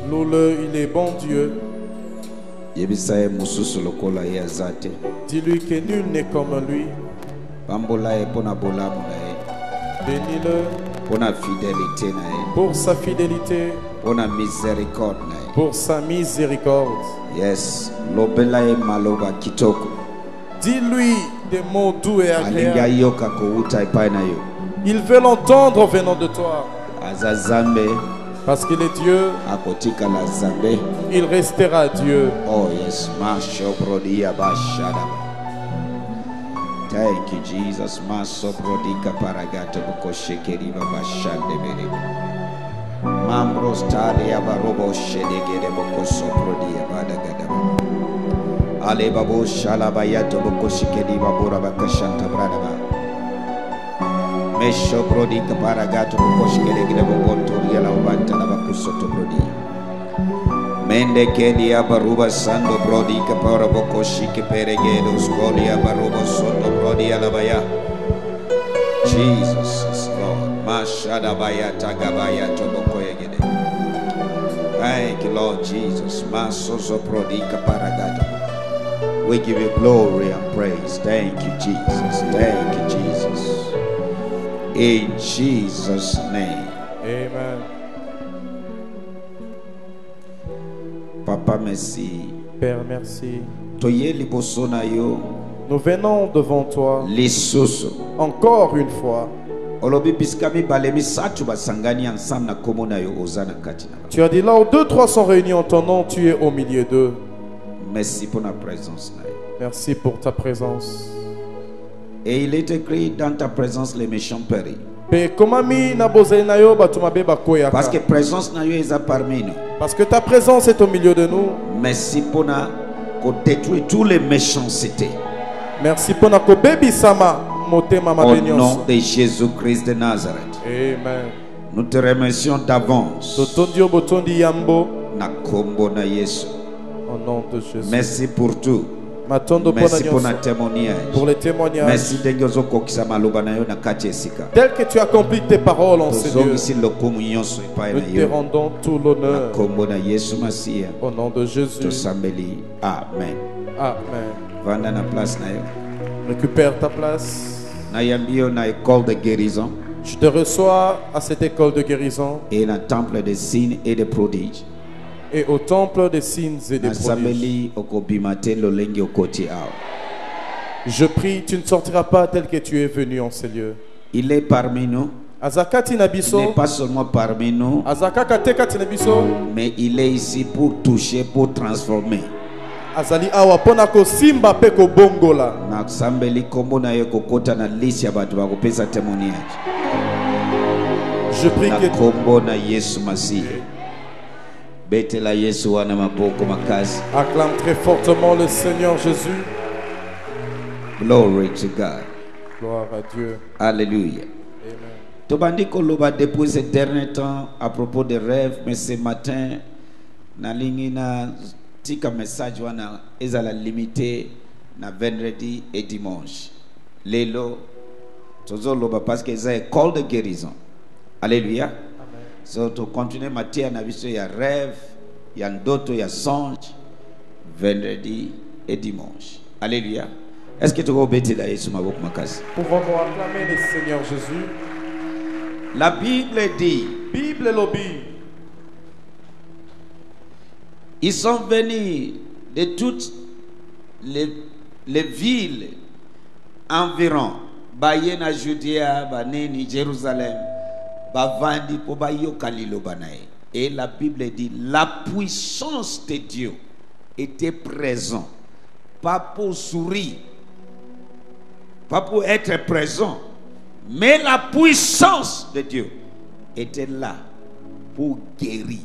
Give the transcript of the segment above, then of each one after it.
Loue-le, il est bon Dieu. Dis-lui que nul n'est comme lui. Bénis-le pour sa fidélité, pour sa miséricorde. Yes. Dis-lui des mots doux et agréables. Il veut l'entendre venant de toi. Parce qu'il est Dieu, il restera Dieu. Oh yes, thank you, Jesus. Maso prodika paragato bukoshekeri babashande bere. Mambros tali abarobo shedegere bokoso prodia badagada. Ale babo shalabayato bukoshekeri babura bakashanta bradaba. Mesho prodika paragato bukoshekeri bokontoria la ubanta la bakusoto prodia. Mende kedia baruba sando brodi kapara bokoshi ke peregedo skolia baruba sondo brodi alabaya. Jesus is Lord. Mashada baya tagabaya toboko yegede. Thank you, Lord Jesus. Masozo brodi kapara gato. We give you glory and praise. Thank you, Jesus. Thank you, Jesus. In Jesus' name. Amen. Papa, merci. Père, merci. Nous venons devant toi encore une fois. Tu as dit là où 2-3 sont réunis en ton nom, tu es au milieu d'eux. Merci pour ta présence. Merci pour ta présence. Et il est écrit dans ta présence les méchants périssent. Parce que présence est parmi nous. Parce que ta présence est au milieu de nous. Merci pour détruire tous les méchancetés. Merci pour notre baby sama motema au nom de Jésus-Christ de Nazareth. Amen. Nous te remercions d'avance. Au nom de Jésus. Merci pour tout. Merci pour notre témoignage. Pour les témoignages. Merci tel que tu accomplis tes paroles en Seigneur. Nous te rendons tout l'honneur. Au nom de Jésus. Amen. Amen. Amen. Récupère ta place. École de guérison. Je te reçois à cette école de guérison. Et un temple de signes et de prodiges. Et au temple des signes et des prodiges. Je prie, tu ne sortiras pas tel que tu es venu en ces lieux. Il est parmi nous. Il n'est pas seulement parmi nous, mais il est ici pour toucher, pour transformer. Je prie que acclame très fortement le Seigneur Jésus. Glory to God. Gloire à Dieu. Alléluia. Amen. Depuis ces derniers temps à propos des rêves, mais ce matin, na tika message wana ezala limité na vendredi et dimanche. Lelo tozoloba parce que c'est école de guérison. Alléluia. Amen. So to continuer matière na biso ya rêve, ya ndoto, ya songe vendredi et dimanche. Alléluia. Est-ce que tu vas obéir à Jésus maboko makasi? Pouvons-nous acclamer le Seigneur Jésus? La Bible dit, Bible lobby. Ils sont venus de toutes les villes environ, Bayena, Judéa, Baneni, Jérusalem, Bavandi, Pobayo, Kalilo, Banae. Et la Bible dit, la puissance de Dieu était présente, pas pour sourire, pas pour être présent, mais la puissance de Dieu était là pour guérir.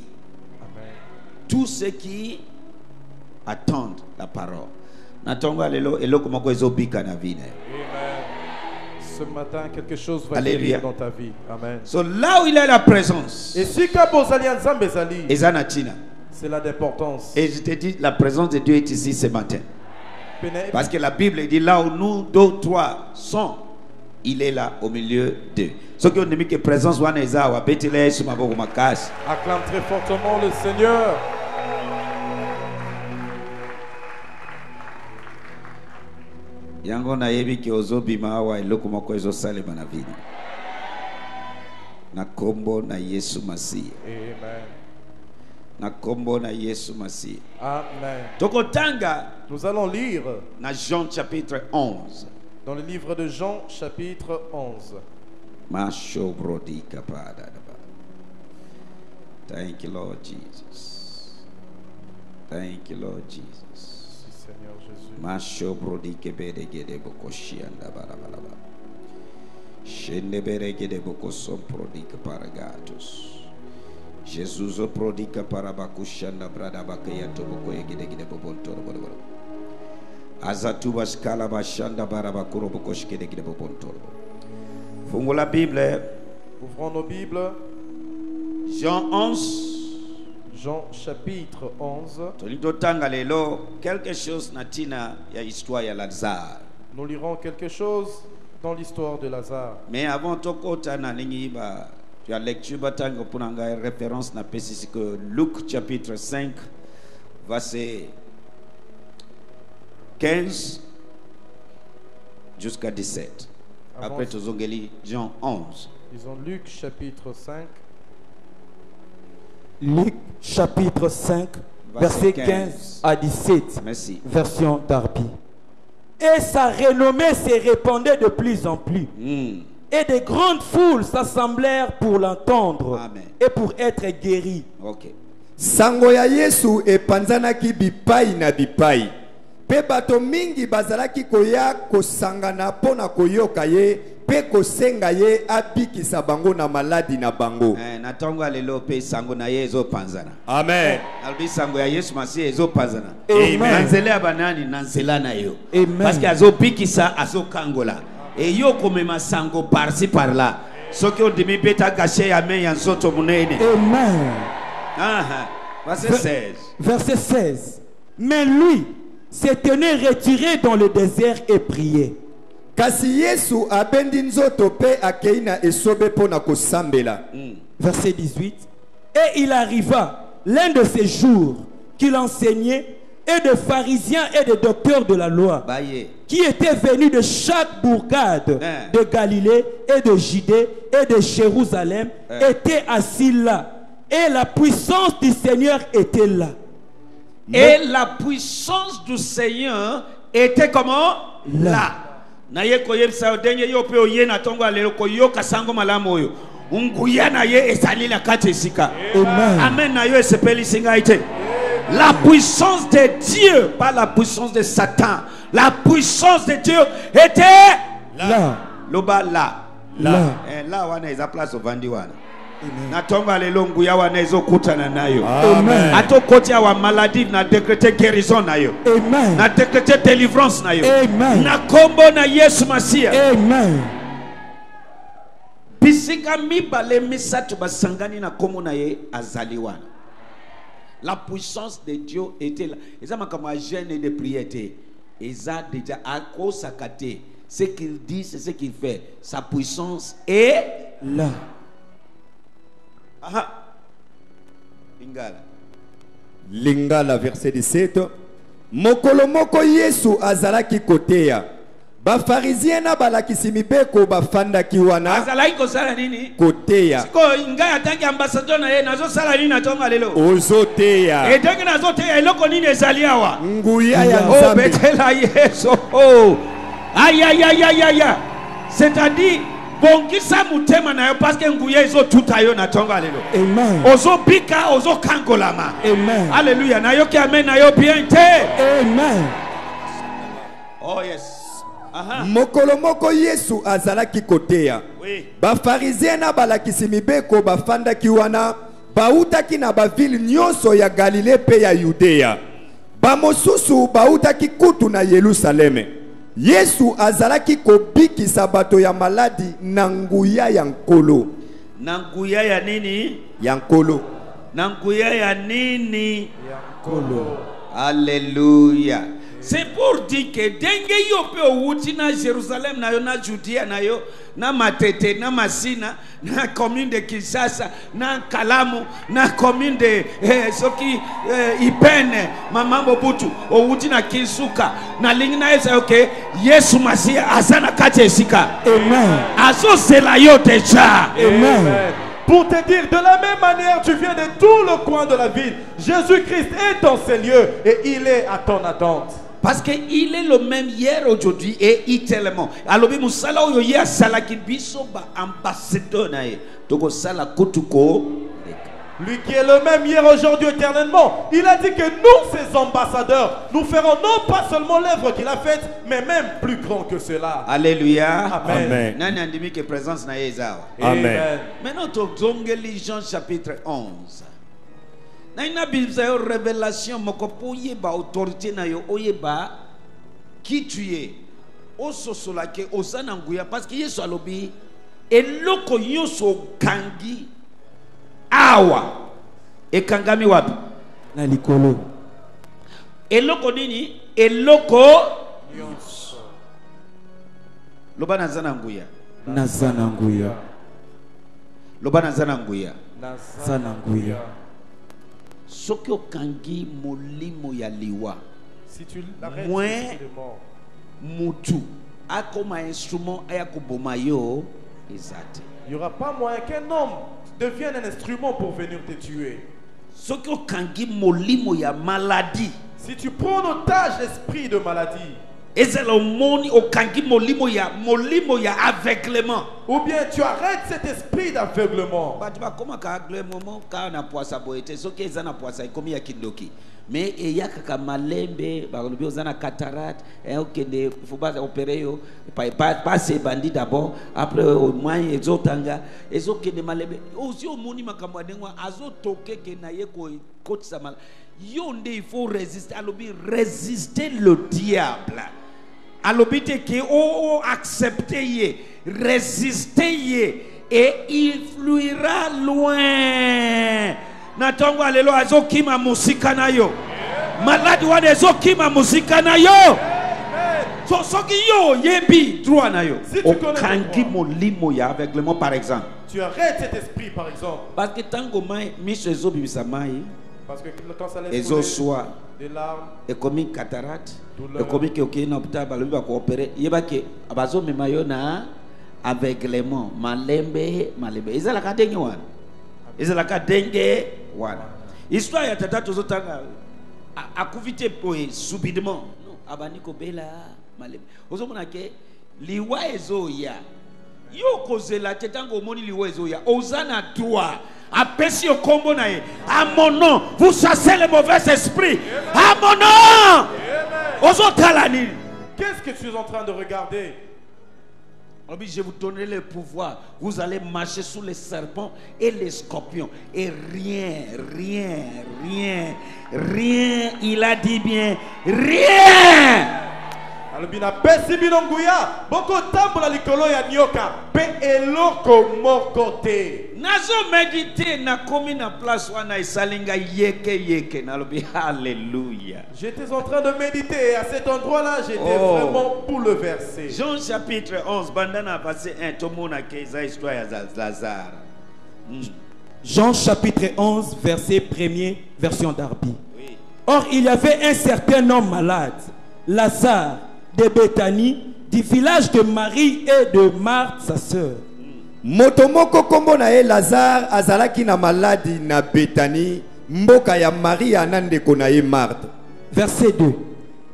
Tous ceux qui attendent la parole. Amen. Ce matin, quelque chose va guérir dans ta vie. Amen. So, là où il y a la présence, et si c'est là d'importance. Et je te dis, la présence de Dieu est ici ce matin. Parce que la Bible dit, là où nous, deux, trois sont, il est là au milieu d'eux. Ceux qui ont dit que présence wana eza wa betile sur ma boku makasi. Acclame très fortement le Seigneur. Yango na yebi ki ozobima wa eloko moko ezosalema na vini. Na kombo na Yesu Masihi. Amen. Na kombo na Yesu Masihi. Amen. Tokotanga. Nous allons lire na Jean chapitre 11. Dans le livre de Jean chapitre 11. Thank you, Lord Jesus. Thank you, Lord Jesus. Seigneur Jésus. Jesus o prodica para bakushanda brada bakaya toboko yegede gede bobontoro bolo. Azatuba skala bashanda barabakuro bokoshkede gede bobontoro. Fungo la Bible. Ouvrons nos Bibles. Jean 11. Jean chapitre 11. Tolitotanga lelo quelque chose natina ya histoire ya Lazare. Nous lirons quelque chose dans l'histoire de Lazare. Mais avant tokota na lingi ba la lecture batanga pour nga référence na pesi que Luc chapitre 5 verset 15 jusqu'à 17. Après tozongeli Jean 11. Disons Luc chapitre 5. Luc chapitre 5 verset 15 à 17. Merci. Version Darby. Et sa renommée se répandait de plus en plus. Et de grandes foules s'assemblèrent pour l'entendre et pour être guéris. Okay. Sango ya Yesu epanzanaki bipai na bipai. Pe bato mingi bazalaki koya kosangana pona koyoka ye pe kosenga ye abikisa bango na maladi na bango. Natonga lelo pe sango na ye ezo panzana. Amen. Albi sango ya Yesu Masihi ezo panzana. Amen. Nanzele abanani nanzela na yo. Amen. Parce que azo bikisa azo kangola. Et yo komema sango par-ci par-là. Ce qui ont dit beta caché amen yansoto munene. Amen. Verset 16. Verset 16. Mais lui se tenait retiré dans le désert et priait. Kasi Yesu abendi nzoto pe akeina esobe pona kosambela. Verset 18. Et il arriva l'un de ces jours qu'il enseignait, et de pharisiens et de docteurs de la loi qui étaient venus de chaque bourgade de Galilée et de Judée et de Jérusalem étaient assis là. Et la puissance du Seigneur était là. Et la puissance du Seigneur était comment? Là. Naye koyebsa odenge yo pe oye na tongo alelo koyoka sango malamu oyo. Unguya na ye esali la kate sika. Amen. Amen na yo esepeli singa ite. La puissance de Dieu, pas la puissance de Satan. La puissance de Dieu était là. Loba là. Là. Là wana eza place ovandi wana. Na tonga lelo nguya wana ezokutana nayo. Amen. Ato kotia wa maladie na décréter guérison nayo. Amen. Na décréter délivrance nayo. Amen. Na kombo na Yesu Masihi. Amen. Bisika mibale misatu basangani na kombo na ye azali wana. La puissance de Dieu était là. Et ça m'a comme un jeûne et de prière. Et ça déjà à cause de ce qu'il dit, c'est ce qu'il fait. Sa puissance est là. Lingala. Lingala verset 17. Mokolo moko Yesu azalaki koteya. Ba pharisien na balakisi mibeko bafanda kiwana. Azalaki kosala nini? Koteya. Siko inga atangi ambassadeur na ye nazo sala nini natonga lelo? Ozoteya. Et donc nazo teya eloko nini ezali awa? Nguya ya Nzambe. Oh betela Yesu. Oh. Aïe aïe aïe aïe aïe. C'est-à-dire bongisa mutema na yo parce que nguya ezo tuta yo natonga lelo. Amen. Ozo bika ozo kangolama. Amen. Alléluia. Na yo ki amen na yo bien te. Amen. Oh yes. Mokolo moko Yesu azalaki koteya. Oui. Ba pharisien na balakisi mibeko bafanda kiwana bautaki na bavile nyonso ya Galilée pe ya Yudea. Ba mosusu bautaki kutu na Yerusaleme. Yesu azalaki kobikisa bato ya maladi na nguya ya nkolo. Na nguya ya nini? Ya nkolo. Na nguya ya nini? Ya nkolo. Alléluia. C'est pour dire que denge yo pe outi na Jérusalem na yo na Judea na yo na Matete na Masina na commune de Kinshasa na Kalamu na commune de soki Ipene mama Mobutu outi na Kinsuka na lingina esa okay Yesu Masia azana kati esika. Amen. Aso sela yo deja. Amen. Pour te dire, de la même manière, tu viens de tout le coin de la ville. Jésus-Christ est dans ces lieux et il est à ton attente. Parce qu'il est le même hier, aujourd'hui et éternellement. Alors, lui qui est le même hier, aujourd'hui, éternellement. Il a dit que nous, ses ambassadeurs, nous ferons non pas seulement l'œuvre qu'il a faite, mais même plus grand que cela. Alléluia. Amen. Amen. Amen. Maintenant, Jean chapitre 11. Naina bilza révélation moko po yeba autorité na yo oyeba qui tu es ososola ke osana nguya parce que Yesu alobi eloko yoso kangi awa ekangami wapi na likolo eloko nini eloko yoso loba nazana nguya nazana nguya loba nazana nguya nazana nguya. Soki okangi molimo ya liwa si tu l'arrêtes mutu akoma instrument aya koboma yo ezate. Il n'y aura pas moyen qu'un homme devienne un instrument pour venir te tuer. Soki okangi molimo ya maladie, si tu prends en otage l'esprit de maladie, ezelomoni okangi molimo ya aveuglement, ou bien tu arrêtes cet esprit d'aveuglement. Comment aveuglement ka na poisa boete soki eza na poisa ikomi ya kindoki mais eyaka ka malembe balobi ozana cataracte okende faut pas opérer yo pas c'est bandit d'abord après au moins ezotanga ezokende malembe aussi omoni makambo ndengwa azotoke ke na ye ko kotisa mal yo nde il faut résister alobi résister le diable. Alobite que accepter ye, résister ye et il fluira loin. Natongo alelo azokima musika na yo. Maladi wane azokima musika na yo. So soki yo yebi droit na yo. Okangi molimo ya aveuglement par exemple. Tu arrêtes cet esprit par exemple. Parce que tango mai miso ezobimisa mai. Parce que quand ça laisse des larmes, et comme cataracte, et comme que ok na hôpital balobi ba coopérer, yeba ke abazo memayo na aveuglement, malembe. Ezala ka denge wana. Histoire ya tata tozotanga akuvite poe subitement. Non, abani ko bela malembe. Ozomona ke liwa ezoya. Yo kozela tetango moni liwa ezoya. Ozana droit. Apesi au combo nae. À mon nom, vous chassez les mauvais esprits. À mon nom. Qu'est-ce que tu es en train de regarder? Je vais vous donner le pouvoir. Vous allez marcher sous les serpents et les scorpions. Et rien. Il a dit bien rien. Alobina pesi binonguya boko tambola likolo ya nyoka pe eloko mokote. Nazo méditer na komi na place wana isalinga yeke na lobi alléluia. J'étais en train de méditer et à cet endroit-là j'étais vraiment bouleversé. Jean chapitre 11 bandana verset 1 tomona keza histoire ya Lazare. Jean chapitre 11 verset 1er version d'Arbi. Oui. Or il y avait un certain homme malade, Lazare de Béthanie, du village de Marie et de Marthe sa sœur. Motomoko kombo na Lazare azalaki na maladi na Béthanie, mboka ya Marie anandeko na Marthe. Verset 2.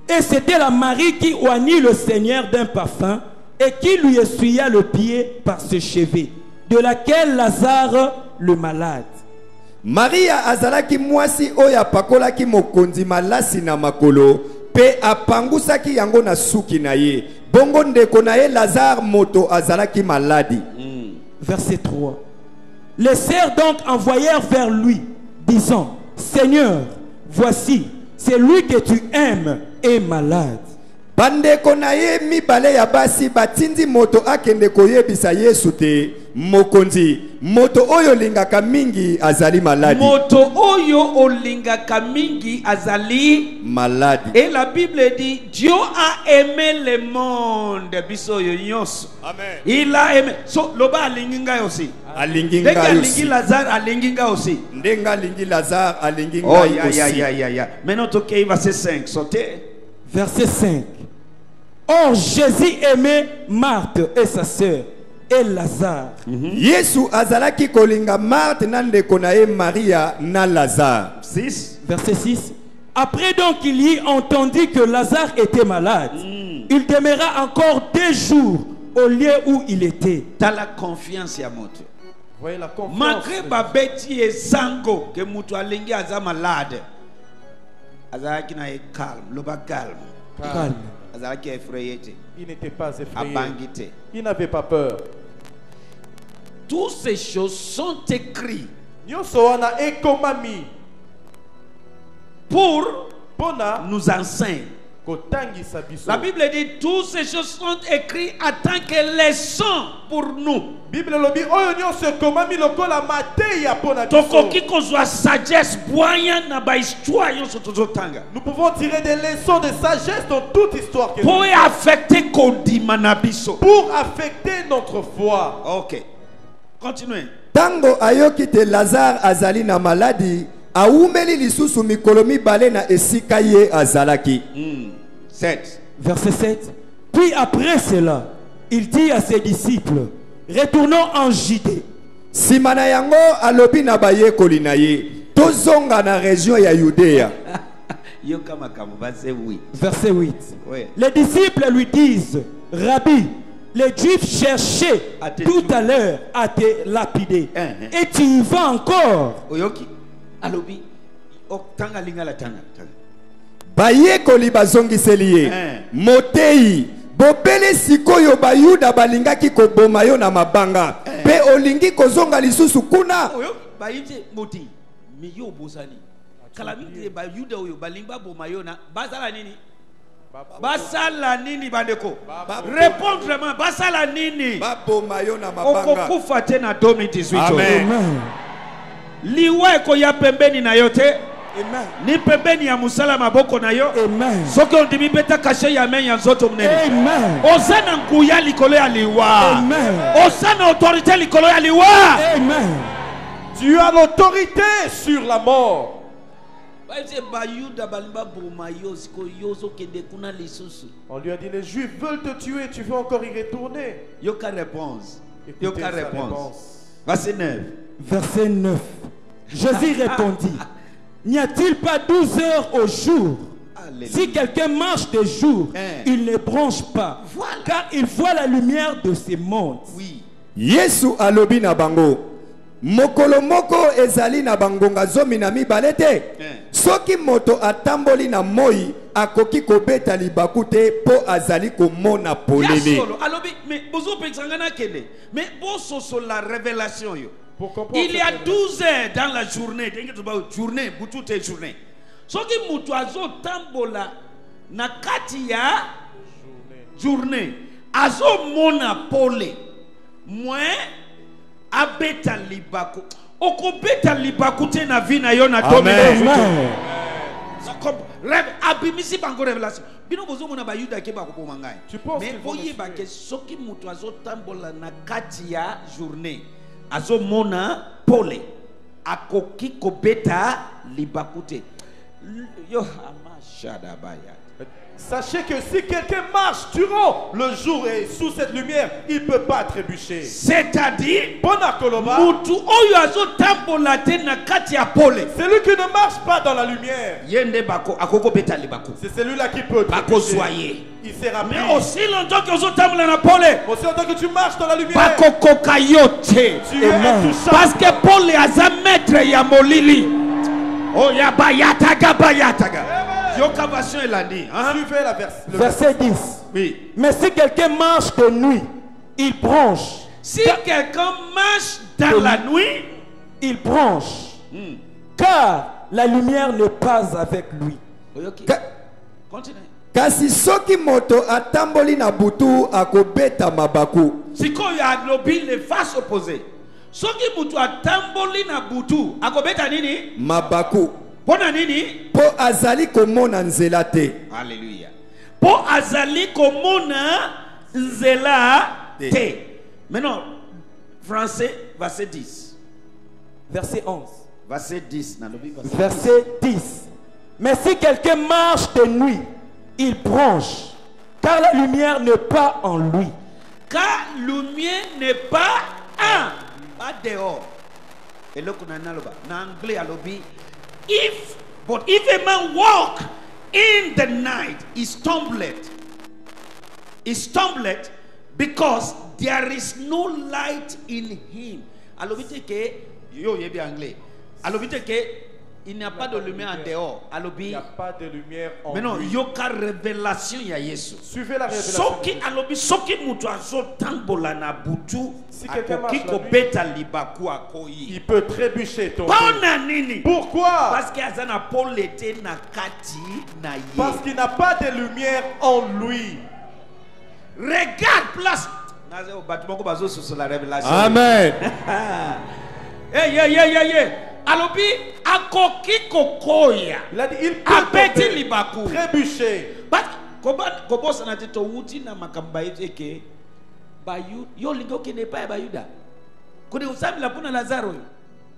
Et c'était la Marie qui oignit le Seigneur d'un parfum et qui lui essuya le pied par ce chevet, de laquelle Lazare le malade. Maria azalaki mwasi oya pakolaki mokonzi malasi na makolo pe apangusaki yango na suki na ye. Bongo ndeko na Lazare moto azalaki maladi. Verset 3. Les sœurs donc envoyèrent vers lui, disant, Seigneur, voici, c'est lui que tu aimes est malade. Bandeko na ye mibale ya basi batindi moto akende koyebisa Yesu te. mokonzi moto oyo lingaka mingi azali maladi. Moto oyo olingaka mingi azali maladi. Et la Bible dit Dieu a aimé le monde biso yo nyonso. Amen. Il a aimé. So loba alinginga aussi. Alinginga aussi. Lazare alinginga aussi. Ndenga lingi Lazare alinginga aussi. Oh ya. Maintenant toke verset 5 sauter. Verset 5. Or Jésus aimait Marthe et sa sœur et Lazare. Yesu azalaki kolinga Marthe na ndeko na ye Maria na Lazare. 6. Verset 6. Après donc il y entendit que Lazare était malade. Il demeura encore 2 jours au lieu où il était. T'as la confiance à moto. Voyez la confiance. Malgré babeti et sango que mutu alingi aza malade. Azaki na calme, loba calme. Calme. Il n'était pas effrayé. Il n'avait pas peur. Toutes ces choses sont écrites pour nous enseigner. La Bible dit toutes ces choses sont écrites en tant que leçon pour nous. Nous pouvons tirer des leçons de sagesse dans toute histoire que pour affecter notre foi. Ok. Continuez. Tango ayoki te Lazare azali na maladi aumeli lisusu mikolo mibale na esika ye azalaki. 7. Verset 7. Puis après cela, il dit à ses disciples, retournons en Judée. Simana yango alobi na bayekoli na ye, tozonga na région ya Yudéa. Verset 8. Oui. Les disciples lui disent, Rabbi, les Juifs cherchaient tout à l'heure à te lapider. Et tu y vas encore. Alobi. Bayekoli bazongiseli ye. Motei bopele sikoyo bayuda balingaki koboma yo na mabanga. Pe olingi kozonga lisusu kuna. Bayite moti. Miyo bosani. Kalamite bayuda oyo balimba boma yo na basala nini? Basala nini bandeko? Répondre-moi, basala nini? Baboma yo na mabanga. Okokufa te na 2018. Amen. Liwa eko ya pembeni na yote. Amen. Ni pembeni ya musala maboko na yo. Amen. Soki ondimi beta kashe ya men ya nzoto mnene. Amen. Osana nguya likolo ya liwa. Amen. Osana autorité likolo ya liwa. Amen. Tu as l'autorité sur la mort. On lui a dit les Juifs veulent te tuer, tu veux encore y retourner. Yoka réponse. Yoka réponse. Verset 9. Verset 9. Jésus répondit, n'y a-t-il pas 12 heures au jour? Alléluia. Si quelqu'un marche de jour, il ne bronche pas, car il voit la lumière de ces mondes. Oui. Yesu alobi na bango. Mokolo moko ezali na bangonga zomi na mibale te. Soki moto atamboli na moi akoki kobeta libaku te po azali komona polele. Alobi mais bozo pexangana kende. Mais boso sur la révélation yo. Il y a 12 heures dans la journée. Journée, toutes les journées. Ce qui mutuazo tambola na kati ya journée. Azo mona pole. Moi abeta libaku. Oko beta libaku te na vi na yo na tomi. Abimisi bango révélation. Bino bozo mona ba yuda ke ba ko mangai. Mais voyez ba ke soki mutuazo tambola na kati ya journée. Azo mona pole akoki kobeta libakute yo amashada baya. Sachez que si quelqu'un marche durant le jour et sous cette lumière, il ne peut pas trébucher. C'est-à-dire, c'est celui qui ne marche pas dans la lumière. C'est celui-là qui peut trébucher. Il sera pris. Mais aussi longtemps que tu marches dans la lumière, tu es intouchable. Parce que Paul est un maître yamolili. Oh ya bayataga bayataga. Suivez le verset 10. Oui. Mais si quelqu'un marche de nuit, il bronche. Si quelqu'un marche dans la nuit, il bronche. Car la lumière n'est pas avec lui. Continue. Kasi soki moto atamboli na butu akobeta mabaku. Siko ya lobi le face opposé. Soki mutu atamboli na butu akobeta nini? Mabaku. Pona nini? Po azali komona nzela te. Alléluia. Po azali komona nzela te. Maintenant, français, verset 10. Verset 11. Verset 10. Verset 10. Mais si quelqu'un marche de nuit, il bronche, car la lumière n'est pas en lui. Car la lumière n'est pas pas dehors. Et là, on a en anglais à l'objet. But if a man walk in the night, he stumbled. He stumbled because there is no light in him. Alors, anglais. Alors, il n'y a pas de lumière en dehors. Il n'y a pas de lumière en lui. Mais non, il y a une révélation. Suivez la révélation. Si quelqu'un marche la nuit, il peut trébucher, tomber. Pourquoi? Parce qu'il n'a pas de lumière en lui. Regarde, place. Amen. Alobi akoki kokoya. Il a dit il peut trébucher. Kobo sanate to wuti na makamba yeke bayu yo lingo kene pa bayuda. Kone usami la puna Lazaro.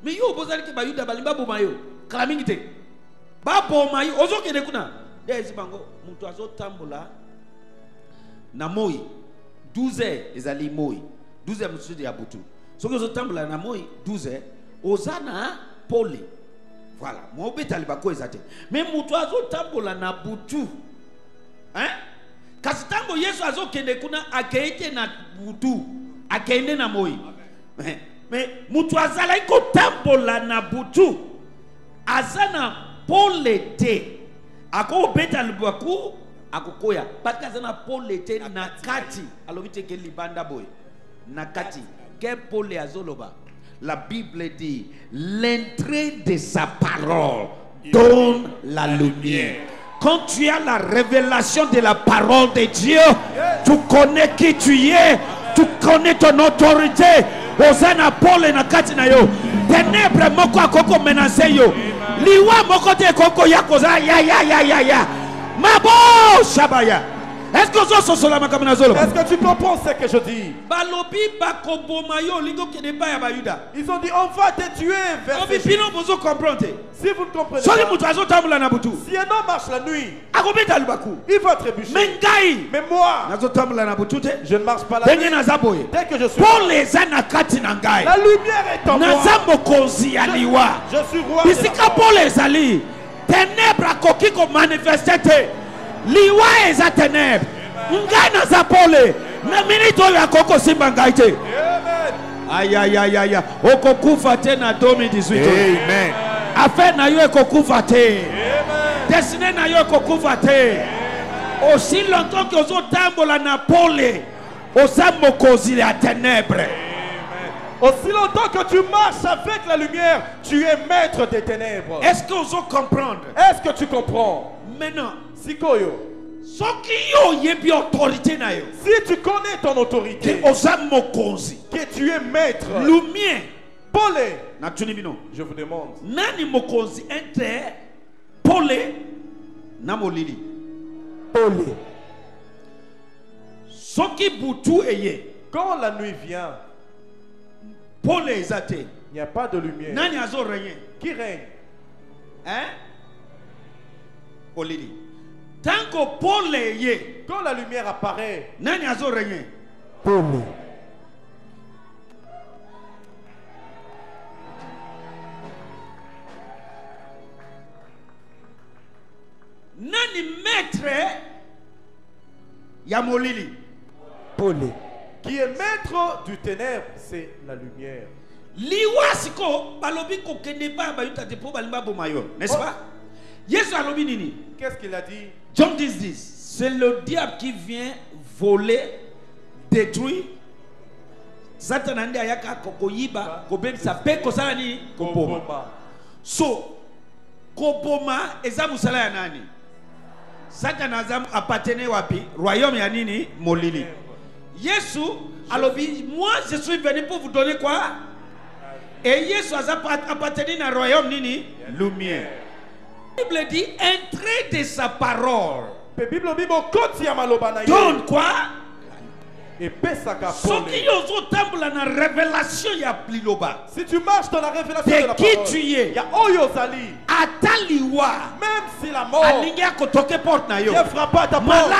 Mais yo bozali ke bayuda balimba boma yo. Kala mingi te. Ba boma yo ozo kene kuna. Dezi bango mutu azo tambola na moi 12h ezali moi 12h musudi ya butu. Soki ozo tambola na moi 12h ozana pole. Voilà, moi obeta libako ezate. Mais mutu azo tambola na butu. Hein? Kasi tango Yesu azo kende kuna akeite na butu, akeende na moi. Mais mutu azala iko tambola na butu. Azana pole te. Ako obeta libako akokoya. Parce azana pole te na kati. Alobite ke libanda boy. Na kati. Ke pole azoloba. La Bible dit, l'entrée de sa parole donne la lumière. Quand tu as la révélation de la parole de Dieu, tu connais qui tu es, tu connais ton autorité. Osana Paul na kati na yo. Ténèbres moko akoko menace yo. Liwa moko te koko yakoza ya. Mabo shabaya. Est-ce que tu comprends ce que je dis? Ils ont dit on va te tuer. Si vous ne comprenez pas, si un homme marche la nuit, il va trébucher. Mais moi, je ne marche pas la nuit. Dès que je suis la lumière est en moi. Je suis roi de la mort. Ténèbres koki ko manifester liwa eza ténèbres ngana za pole na minito ya koko simba ngaite. Amen. Okokufa tena 2018. Amen. Affaire na yo ekokufa te. Destiné na yo ekokufa te. Aussi longtemps que ozo tambola na pole oza mokozi ya ténèbres. Aussi longtemps que tu marches avec la lumière, tu es maître des ténèbres. Est-ce que vous comprenez? Est-ce que tu comprends? Maintenant, si tu connais ton autorité, que tu es maître, je vous demande, nani mokonzi entre pole na molili? Pole. Soki butu eye, quand la nuit vient, pole ezate, il n'y a pas de lumière. Nani azo règne? Qui règne? Hein? Polili. Tant que pole ye, quand la lumière apparaît, nani azo règne? Pole. Nani maître ya molili? Pole. Qui est maître du ténèbre, c'est la lumière. Liwasiko balobi ko kende ba bayuta te po balimba bomayo, n'est-ce pas? Yesu alobi nini? Qu'est-ce qu'il a dit? John 10:10. C'est le diable qui vient voler, détruire. Satan ande ayaka kokoyiba, kobemisa pe kosala ni koboma. So koboma eza musala ya nani? Satan appartenait wapi? Royaume ya nini? Molili. Yesu alobi, moi je suis venu pour vous donner quoi? Et Yesu appartenait à royaume nini? Lumière. La Bible dit entrez de sa parole. Donne quoi? Si tu marches dans la révélation de la qui parole, tu es, il y a Oyozali. Même si la mort vient frapper à ta porte,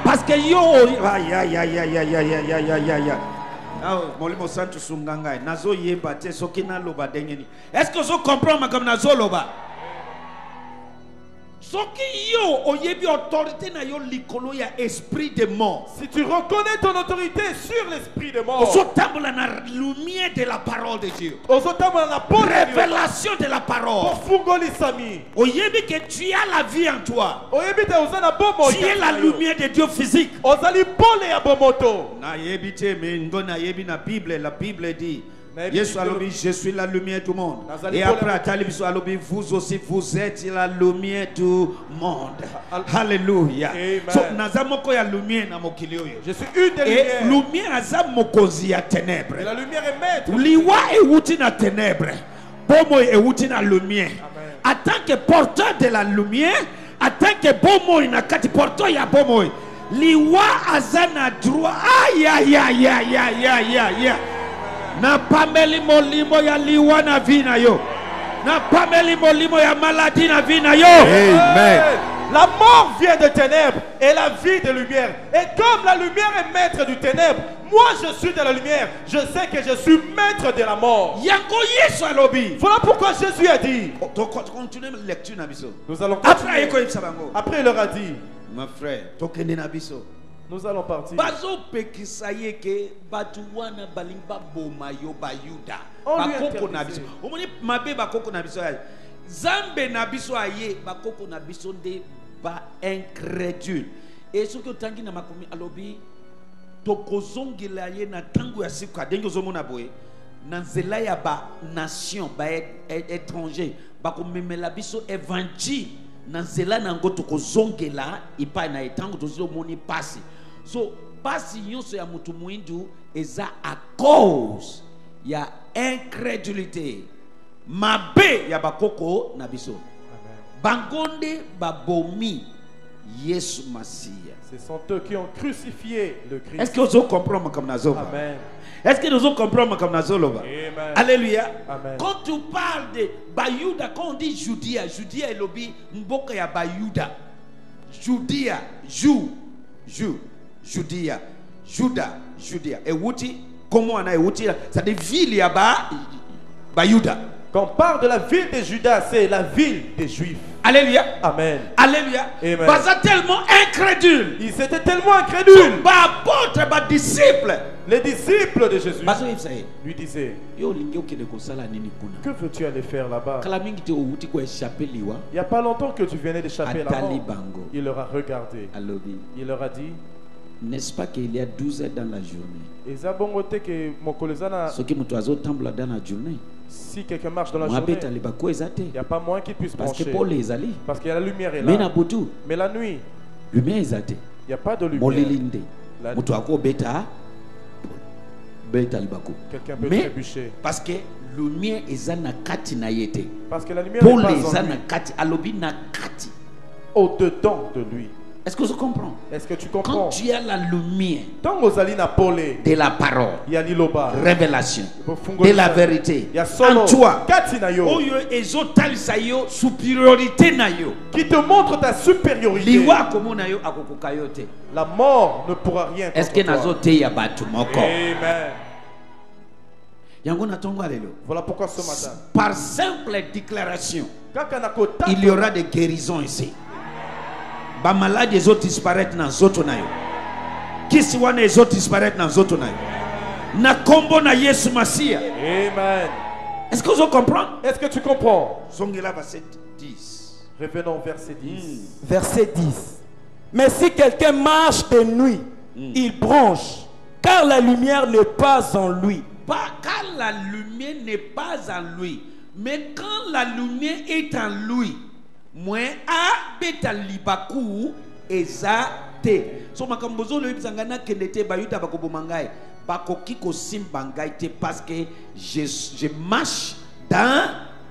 parce que yo aïe aïe aïe aïe aïe aïe aïe aïe aïe aïe. Molimo santu sunganga nazo yeba te sokina loba dengeni. Est-ce que vous comprenez comme nazo loba? Si tu reconnais ton autorité sur l'esprit de mort, de la parole de Dieu, révélation de la parole, que tu as la vie en toi, tu es la lumière de Dieu physique. La Bible dit Yesu alobi, je suis la lumière du monde. Et après, vous aussi, vous êtes la lumière du monde. Alléluia. So, je suis une des lumières. Et la lumière est maître. Liwa est outi na ténèbres. Bomo est outi na lumière. En tant que porteur de la lumière, en tant que bomo na kati porteur ya bomo. Liwa azana droit. Aïe aïe aïe aïe aïe aïe aïe. Na pameli molimo ya liwa na vina yo. Na pameli molimo ya maladie na vina yo. Amen. La mort vient de ténèbres et la vie de lumière. Et comme la lumière est maître du ténèbre, moi je suis de la lumière. Je sais que je suis maître de la mort. Voilà pourquoi Jésus a dit. Nous allons continuer. Après il leur a dit, mon frère, nous allons partir. Zambe na biso aye bakoko na biso nde ba incrédule. Et ce que tangi na makomi alobi tokozongela ye na tango ya sika dengo zomona boye na nzela ya ba nation ba étranger bakomemela biso évangile na nzela nango tokozongela ipa na etango tozomoni pasi. So pasi nyonso ya mutu muindu eza à cause ya incrédulité. Mabe ya bakoko na biso. Bangonde babomi Yesu Masia. Ce sont eux qui ont crucifié le Christ. Est-ce que vous comprenez comme Nazova? Amen. Est-ce que nous comprenons comme Nazolova? Amen. Alléluia. Amen. Quand tu parles de Bayuda, quand on dit Judéa, Judéa est lobby mboka ya Bayuda. Judéa, Judéa, Judéa. Et wuti, comment on a wuti? Ça dit ville ya Bayuda. Quand on parle de la ville de Juda, c'est la ville des Juifs. Alléluia. Amen. Alléluia. Amen. Basa tellement incrédule. Ils étaient tellement incrédules. Apôtre, disciple. Les disciples de Jésus lui disaient, que veux-tu aller faire là-bas? Il n'y a pas longtemps que tu venais d'échapper là-bas. Il leur a regardé. Il leur a dit, n'est-ce pas qu'il y a 12 heures dans la journée? Si quelqu'un marche dans la journée, il n'y a pas moyen qu'il puisse marcher. Parce que la lumière est là. Mais la nuit, il n'y a pas de lumière. Quelqu'un peut trébucher. Parce que lumière est parce que la lumière n'est pas en lui. Au-dedans de lui. Est-ce que vous comprenez? Est-ce que tu comprends? Quand tu as la lumière de la parole, révélation, de la vérité en toi, qui te montre ta supériorité, la mort ne pourra rien contre toi. Amen. Voilà pourquoi ce matin, par simple déclaration, il y aura des guérisons ici. Ba maladies les autres disparaître dans zoto nayo. Kisi wana les autres disparaître dans zoto nayo. Na kombo na Yesu Masia. Amen. Est-ce que vous comprenez? Est-ce que tu comprends? Songela verset 10. Revenons au verset 10. Verset 10. Mais si quelqu'un marche de nuit, il bronche, car la lumière n'est pas en lui. Car la lumière n'est pas en lui. Mais quand la lumière est en lui, moi a beta libaku ezate. So makambozo le bizangana kenete bayuta bakobomangai. Bakoki ko simbangai te parce que je marche dans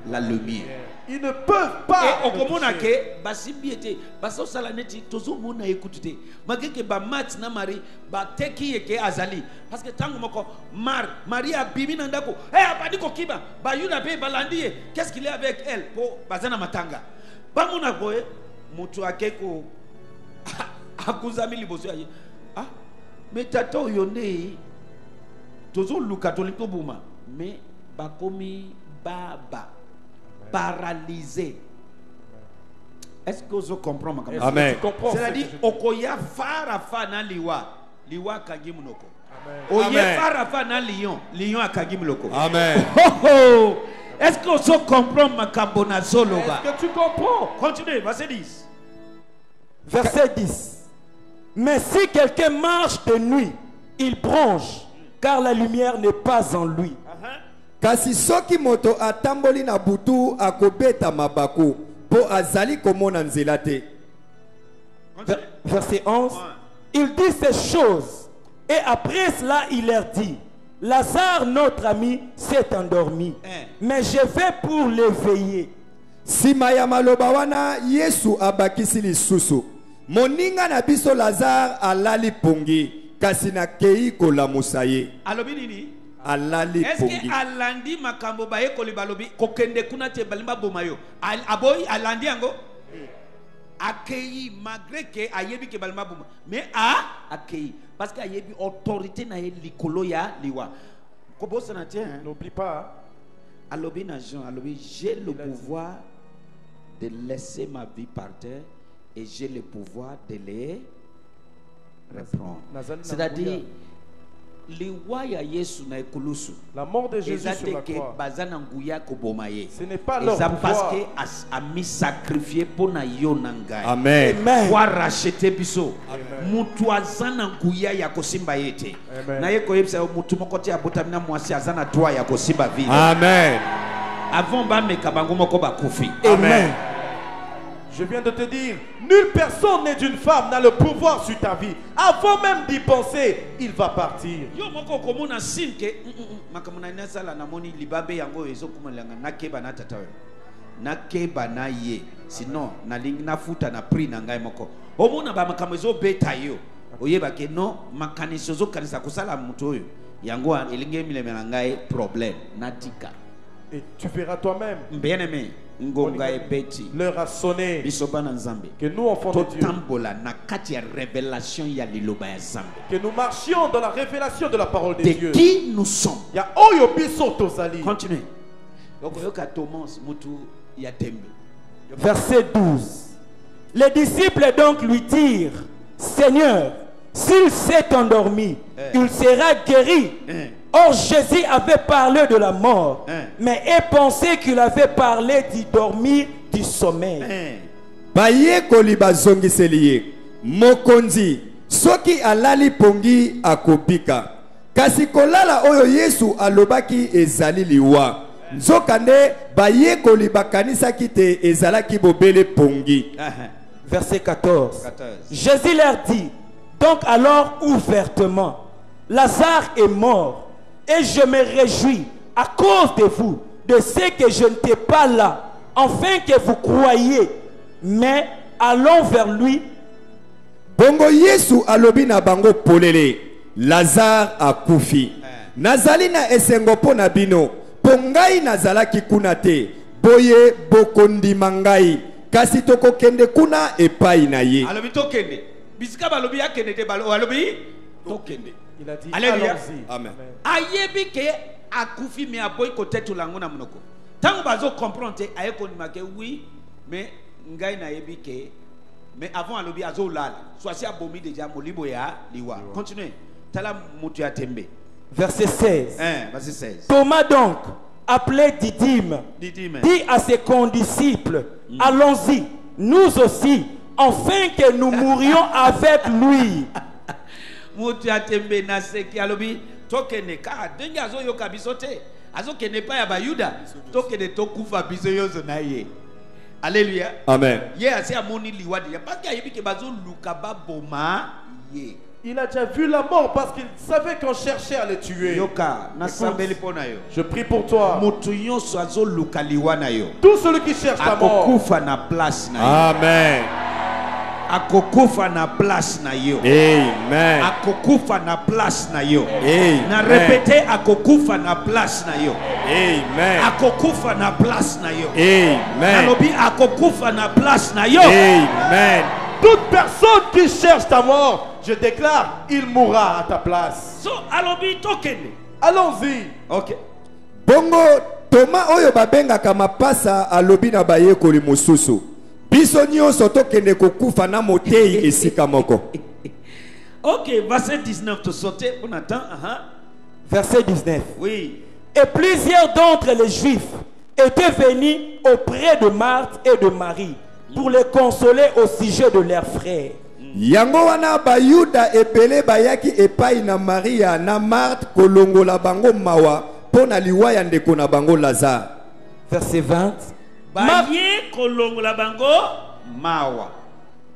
la lumière. Ils ne peuvent pas. Et au komona ke basimbi ete baso salaneti tozo mona ekutute. Mageke ba mat na mari ba teki eke azali parce que tango moko Maria bimi nandako abadi ko kiba ba yuda be balandi qu'est-ce qu'il est avec elle po bazana matanga. Ba mona boye mutu akeko akuzami liboso aye mais tato yone tozo luka toliko buma mais bakomi baba paralysé. Est-ce que vous comprenez? Amen. C'est-à-dire, okoya farafa na liwa kagimunoko. Oye farafa na lion akagimunoko. Amen. Est-ce que vous comprenez ma kabona soloba? Est-ce que tu comprends? Continuez, verset 10. Verset 10. Mais si quelqu'un marche de nuit, il bronche, car la lumière n'est pas en lui. Kasi soki moto atamboli na butu akobeta mabaku po azali komona nzela te. Verset 11. Il dit ces choses et après cela il leur dit: Lazare notre ami s'est endormi, mais je vais pour l'éveiller. Sima ya maloba wana Yesu abakisi lisusu. Moninga na biso Lazare alali pongi kasi na kei kolamusa ye. Alobi nini? Alali pongi. Est-ce que alandi makambo baye kolibalobi kokende kuna te balimba bomayo? Aboy alandi ango? Accueilli malgré que ayebi ke balimba boma. Mais accueilli parce que ayebi autorité na ye likolo ya liwa. Kobosa na tien. N'oublie pas. Alobi na Jean, alobi j'ai le pouvoir de laisser ma vie par terre et j'ai le pouvoir de les reprendre. C'est-à-dire la mort de Jésus sur la croix, ce n'est pas leur pouvoir. Parce que a mis sacrifié pour na yo nangai. Amen. Pour racheter biso. Mutu azana nguya ya kosimba yete. Na ye ko yebisa mutu mokoti abotamina mwasi azana droit ya kosimba vie. Amen. Avant ba mekabango moko ba kufi. Amen. Je viens de te dire, nulle personne née d'une femme n'a le pouvoir sur ta vie. Avant même d'y penser, il va partir. Yo moko komona sinke makamuna nasala na moni libabe yango ezokumalanga nakeba na tatawe. Nakeba na ye. Sinon na lingi na futa na pri na ngai moko. Omona ba makamwe zo beta yo. Oyeba ke no makaniso zo kanisa kusala mutu oyo. Yango elinge mileme na ngai problème natika. Et tu verras toi-même. Bien-aimé. L'heure a sonné que nous, enfants de Dieu, que nous marchions dans la révélation de la parole de Dieu. Qui nous sommes. Continuez. Verset 12. Les disciples donc lui dirent: Seigneur, s'il s'est endormi, il sera guéri. Or Jésus avait parlé de la mort, mais eux pensaient qu'il avait parlé d'y dormir du sommeil. Baye koliba zongiseliye mokonzi soki alali pongi akopika kasi kolala oyo Yesu alobaki ezali liwa nzokande baye koliba kanisa kite ezalaki bobele pongi. Verset 14. Jésus leur dit donc alors ouvertement: Lazare est mort. Et je me réjouis à cause de vous, de ce que je n'étais pas là, afin que vous croyiez. Mais allons vers lui. Bongo Yesu alobi na bango polele. Lazare akufi. Nazali na esengo po na bino. Pongai nazalaki kuna te. Boye bokondi mangai. Kasi toko kende kuna epai na ye. Alobi tokende. Bisika balobi ya kende te balo alobi tokende. Il a dit allons-y. Amen. Ayebi ke akufi me aboy kote tulango na monoko. Tango bazo comprendre ayeko ni make oui mais ngai na yebi ke mais avant alobi azo lala. Soit si abomi déjà molibo ya liwa. Continuez. Tala mutu ya tembe. Verset 16. Verset 16. Thomas donc, appelé Didyme, dit à ses condisciples: Allons-y, nous aussi, afin que nous mourions avec lui. tokene ka ndenge azoyoka biso te azokende pa ya bayuda tokende tokufa biso yozo na ye. Alléluia. Amen. Ye asi amoni liwadi parce que ayebi ke bazo luka baboma ye. Il a déjà vu la mort parce qu'il savait qu'on cherchait à le tuer. Je prie pour toi. Tout celui qui cherche la mort. Amen. Akokufa na place na yo. Amen. Akokufa na place na yo. Amen. Na répéter akokufa na place na yo. Amen. Akokufa na place na yo. Amen. Alobi akokufa na place na yo. Amen. Toute personne qui cherche ta mort, je déclare, il mourra à ta place. So alobi tokene. Allons-y. OK. Bongo Thomas oyo babenga kama pasa alobi na bayekoli mosusu. Biso nyonso tokende kokufa na motei esika moko. OK, verset 19 te sauter, on attend. Verset 19. Oui. Et plusieurs d'entre les Juifs étaient venus auprès de Marthe et de Marie pour les consoler au sujet de leurs frères. Yango wana bayuda epele bayaki epai na Maria na Marthe kolongola bango mawa pona liwaya ndeko na bango Lazare. Verset 20. Baye kolongola bango mawa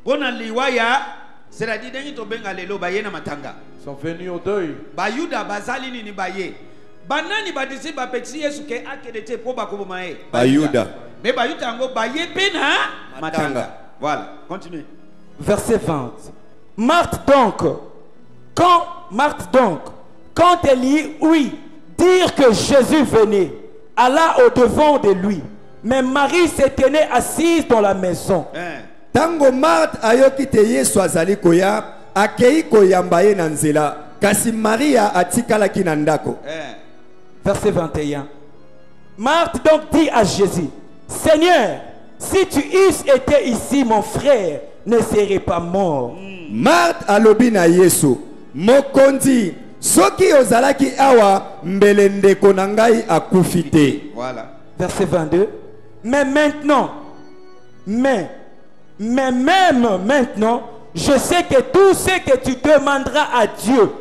pona liwaya, c'est-à-dire dengi to benga lelo baye na matanga. Ils sont venus au deuil. Bayuda bazali nini baye. Banani badisi ba pexi Yesu ke akedete po bakoboma e. Bayuda. Mais bayuda ngo baye pena matanga. Voilà, continue. Verset 20. Marthe donc, quand elle y ouït dire que Jésus venait, alla au-devant de lui. Mais Marie se tenait assise dans la maison. Tango Marthe ayoki te Yesu azali koya, akei koyamba ye na nzela, kasi Maria atikalaki na ndako. Verset 21. Marthe donc dit à Jésus, Seigneur, si tu eusses été ici, mon frère ne serait pas mort. Marthe alobi na Yesu, mokonzi, soki ozalaki awa mbele ndeko na ngai akufi te. Voilà. Verset 22. Mais même maintenant, je sais que tout ce que tu demanderas à Dieu,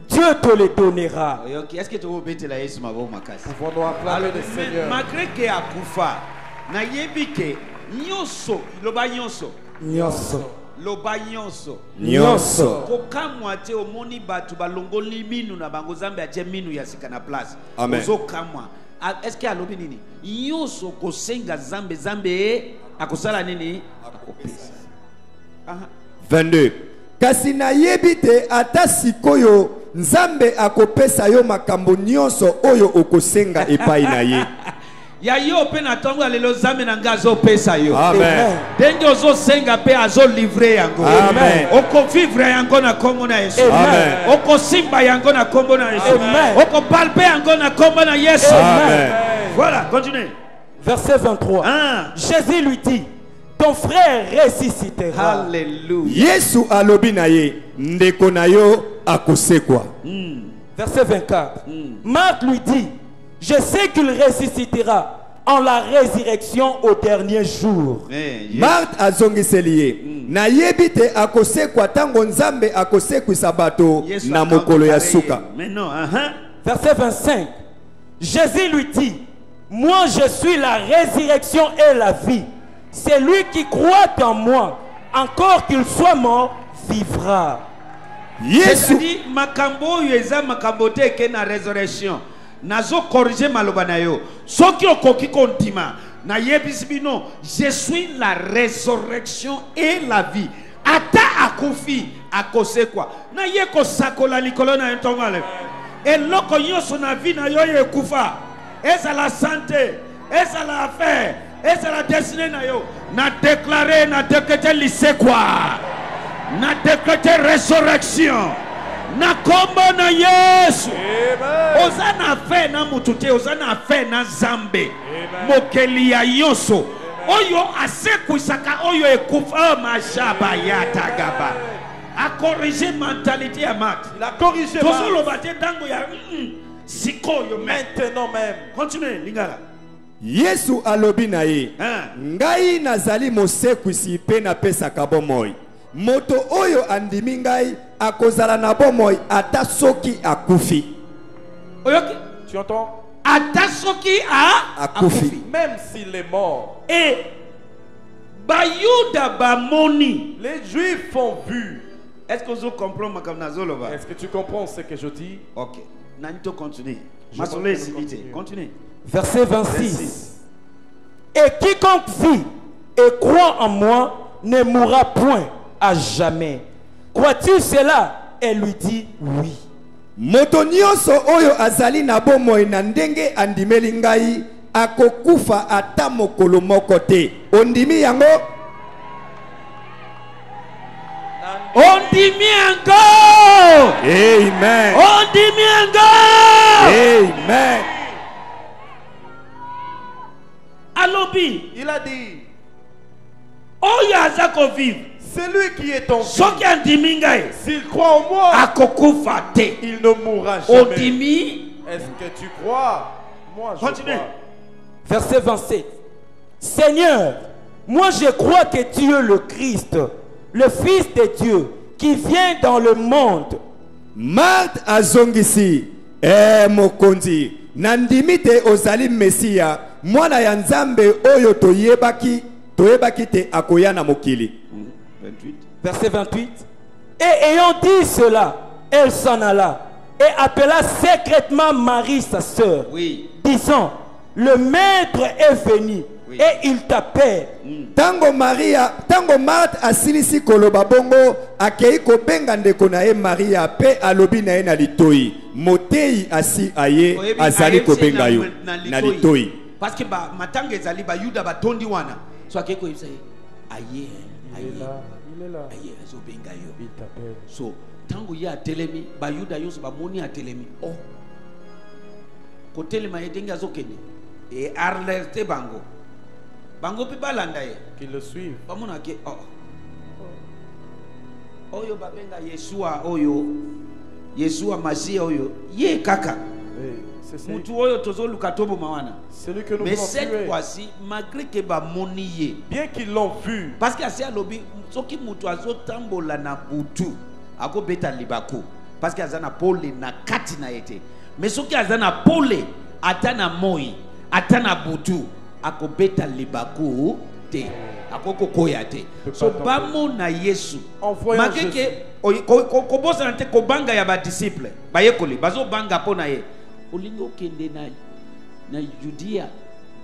Dieu te le donnera. Est-ce que tu veux bêter la Yesu mabo makasi? Pouvons-nous acclamer le Seigneur? Malgré que akufa, na yebike nyonso, loba nyonso. Kokamwa te omoni batu balongoli minu na bango zambe atie minu ya sika na place. Amen. Ozokamwa. Est-ce que alobi nini? Nyonso kosenga zambe akosala nini? Akopesa. 22. Kasi na yebite ata sikoyo nzambe akopesa yo makambo nyonso oyo okosenga epai na ye. Ya yo pe na tongo lelo zambe na ngazo pesa yo. Amen. Denge ozo senga pe azo livrer yango. Amen. Oko vivre yango na kombo na Yesu. Amen. Oko simba yango na kombo na Yesu. Amen. Oko palpe yango na kombo na Yesu. Amen. Voilà, continue. Verset 23. Jésus lui dit, ton frère ressuscitera. Alléluia. Yesu alobi na ye, ndeko na yo akosekwa. Verset 24. Marthe lui dit, je sais qu'il ressuscitera en la résurrection au dernier jour. Marthe azongiseli ye, na yebite akosekwa tango nzambe akosekwisa bato na mokolo ya suka. Verset 25. Jésus lui dit, moi je suis la résurrection et la vie. Celui qui croit en moi, encore qu'il soit mort, vivra. Yesu dit makambo yeza makambo te ke na résurrection. Nazo corriger maloba na yo. Soki okoki kontima na yebisi bino, je suis la résurrection et la vie. Ata akufi akosekwa. Na ye ko sakola likolo na ntongale. Eloko nyonso na vie na yo ekufa. Eza la santé, eza la affaire, eza la destinée na yo. Na déclarer, na décréter lisekwa. Na décréter résurrection. Na kombo na Yesu. Ozana fe na mutute, ozana fe na zambe. Mokeli ya yoso. Oyo asekwisaka oyo ekufa mashaba yata gaba. A corrigé mentalité ya Marthe. Il a corrigé maintenant même. Continue, lingala. Yesu alobi na ye, ngai nazali mosekwisi pe napesaka bomoi. Moto oyo andimi ngai akozala na bomoi ata soki akufi. Tu entends? Même s'il est mort. Et les Juifs ont vu. Est-ce que vous comprenez? Est-ce que tu comprends ce que je dis? Ok. Nanito continue. Continue. Verset 26. Et quiconque vit et croit en moi ne mourra point à jamais. Crois-tu cela? Elle lui dit oui. Moto nyonso oyo azali na bomoi na ndenge andimeli ngai akokufa ata mokolo moko te. Ondimi yango? Ondimi yango! Amen. Ondimi yango! Amen. Alobi, il a dit, oyo azako vivre. Celui qui est en vie, s'il croit en moi, il ne mourra jamais. Est-ce que tu crois? Moi, je crois. Verset 27. Seigneur, moi je crois que tu es le Christ, le Fils de Dieu, qui vient dans le monde. Marthe azongisi, mokonzi, nandimite ozali Messia, mwana ya Nzambe oyo toyebaki te akoya na mokili. 28. Verset 28. Et ayant dit cela, elle s'en alla et appela secrètement Marie sa sœur, disant, le maître est venu et il t'appelle. Tango Marthe asilisi koloba bongo akei ko benga ndeko na ye Maria pe alobi na ye na litoi. Motei asi aye azali ko benga yo na litoi. Parce que matanga ezali ba yuda ba tondi wana. So akeko yisa aye. Il est là. Il t'appelle. So, tango ya telemi, ba yuda yonso ba moni a telemi. Oh. Ko telema yedenga azokende. Et alerte bango. Bango pe balanda ye. Qui le suivent. Ba mona ke oh. Oyo ba benga Yeshua oyo. Yeshua Masia oyo. Ye kaka. Mutu oyo tozoluka tobo mawana. Celui que nous mais cette tuer. fois-ci, malgré que ba moniye, bien qu'ils l'ont vu, parce que c'est lobi, soki mutu azo tambola na butu, ako beta libaku, parce que azana pole na kati na ete. Mais soki azana pole, atana moi, atana butu, ako beta libaku te, ako kokoya te. So bamo na Yesu. Malgré que ko bosa nte ko banga ya ba disciple, ba yekoli, bazo banga pona ye. Olingo kende na Judea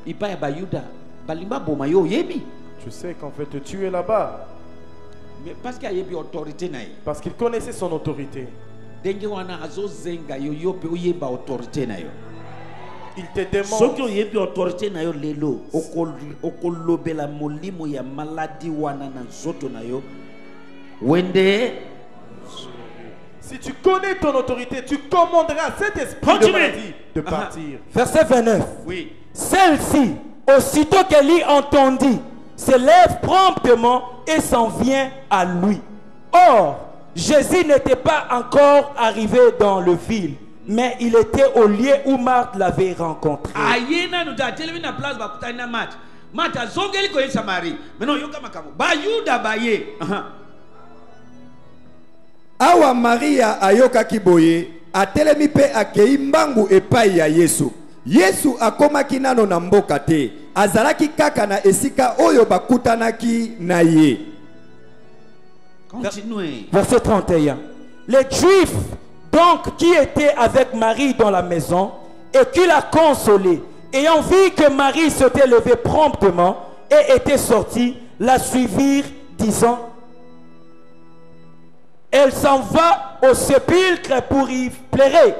ipaya ba Yuda balimba boma yo yebi. Tu sais qu'en fait tu es là-bas. Mais parce qu'il y a yebi autorité na ye. Parce qu'il connaissait son autorité. Denge wana azo zenga yo yo pe oyeba autorité na yo. Il te demande. Ceux qui ont yebi autorité na yo lelo okolobela molimo ya maladie wana na zoto na yo. Wende. Si tu connais ton autorité, tu commanderas à cet esprit de maladie de partir. Verset 29. Oui. Celle-ci, aussitôt qu'elle y entendit, se lève promptement et s'en vient à lui. Or, Jésus n'était pas encore arrivé dans le ville, mais il était au lieu où Marthe l'avait rencontré. Awa Maria ayoka kiboye atelemi pe akei mbangu epai ya Yesu. Yesu akomaki nano na mboka te, azalaki kaka na esika oyo bakutanaki na ye. Continuez. Verset 31. Les Juifs donc qui étaient avec Marie dans la maison et qui la consolaient, ayant vu que Marie s'était levée promptement et était sortie, la suivirent disant, elle s'en va au sépulcre pour y pleurer.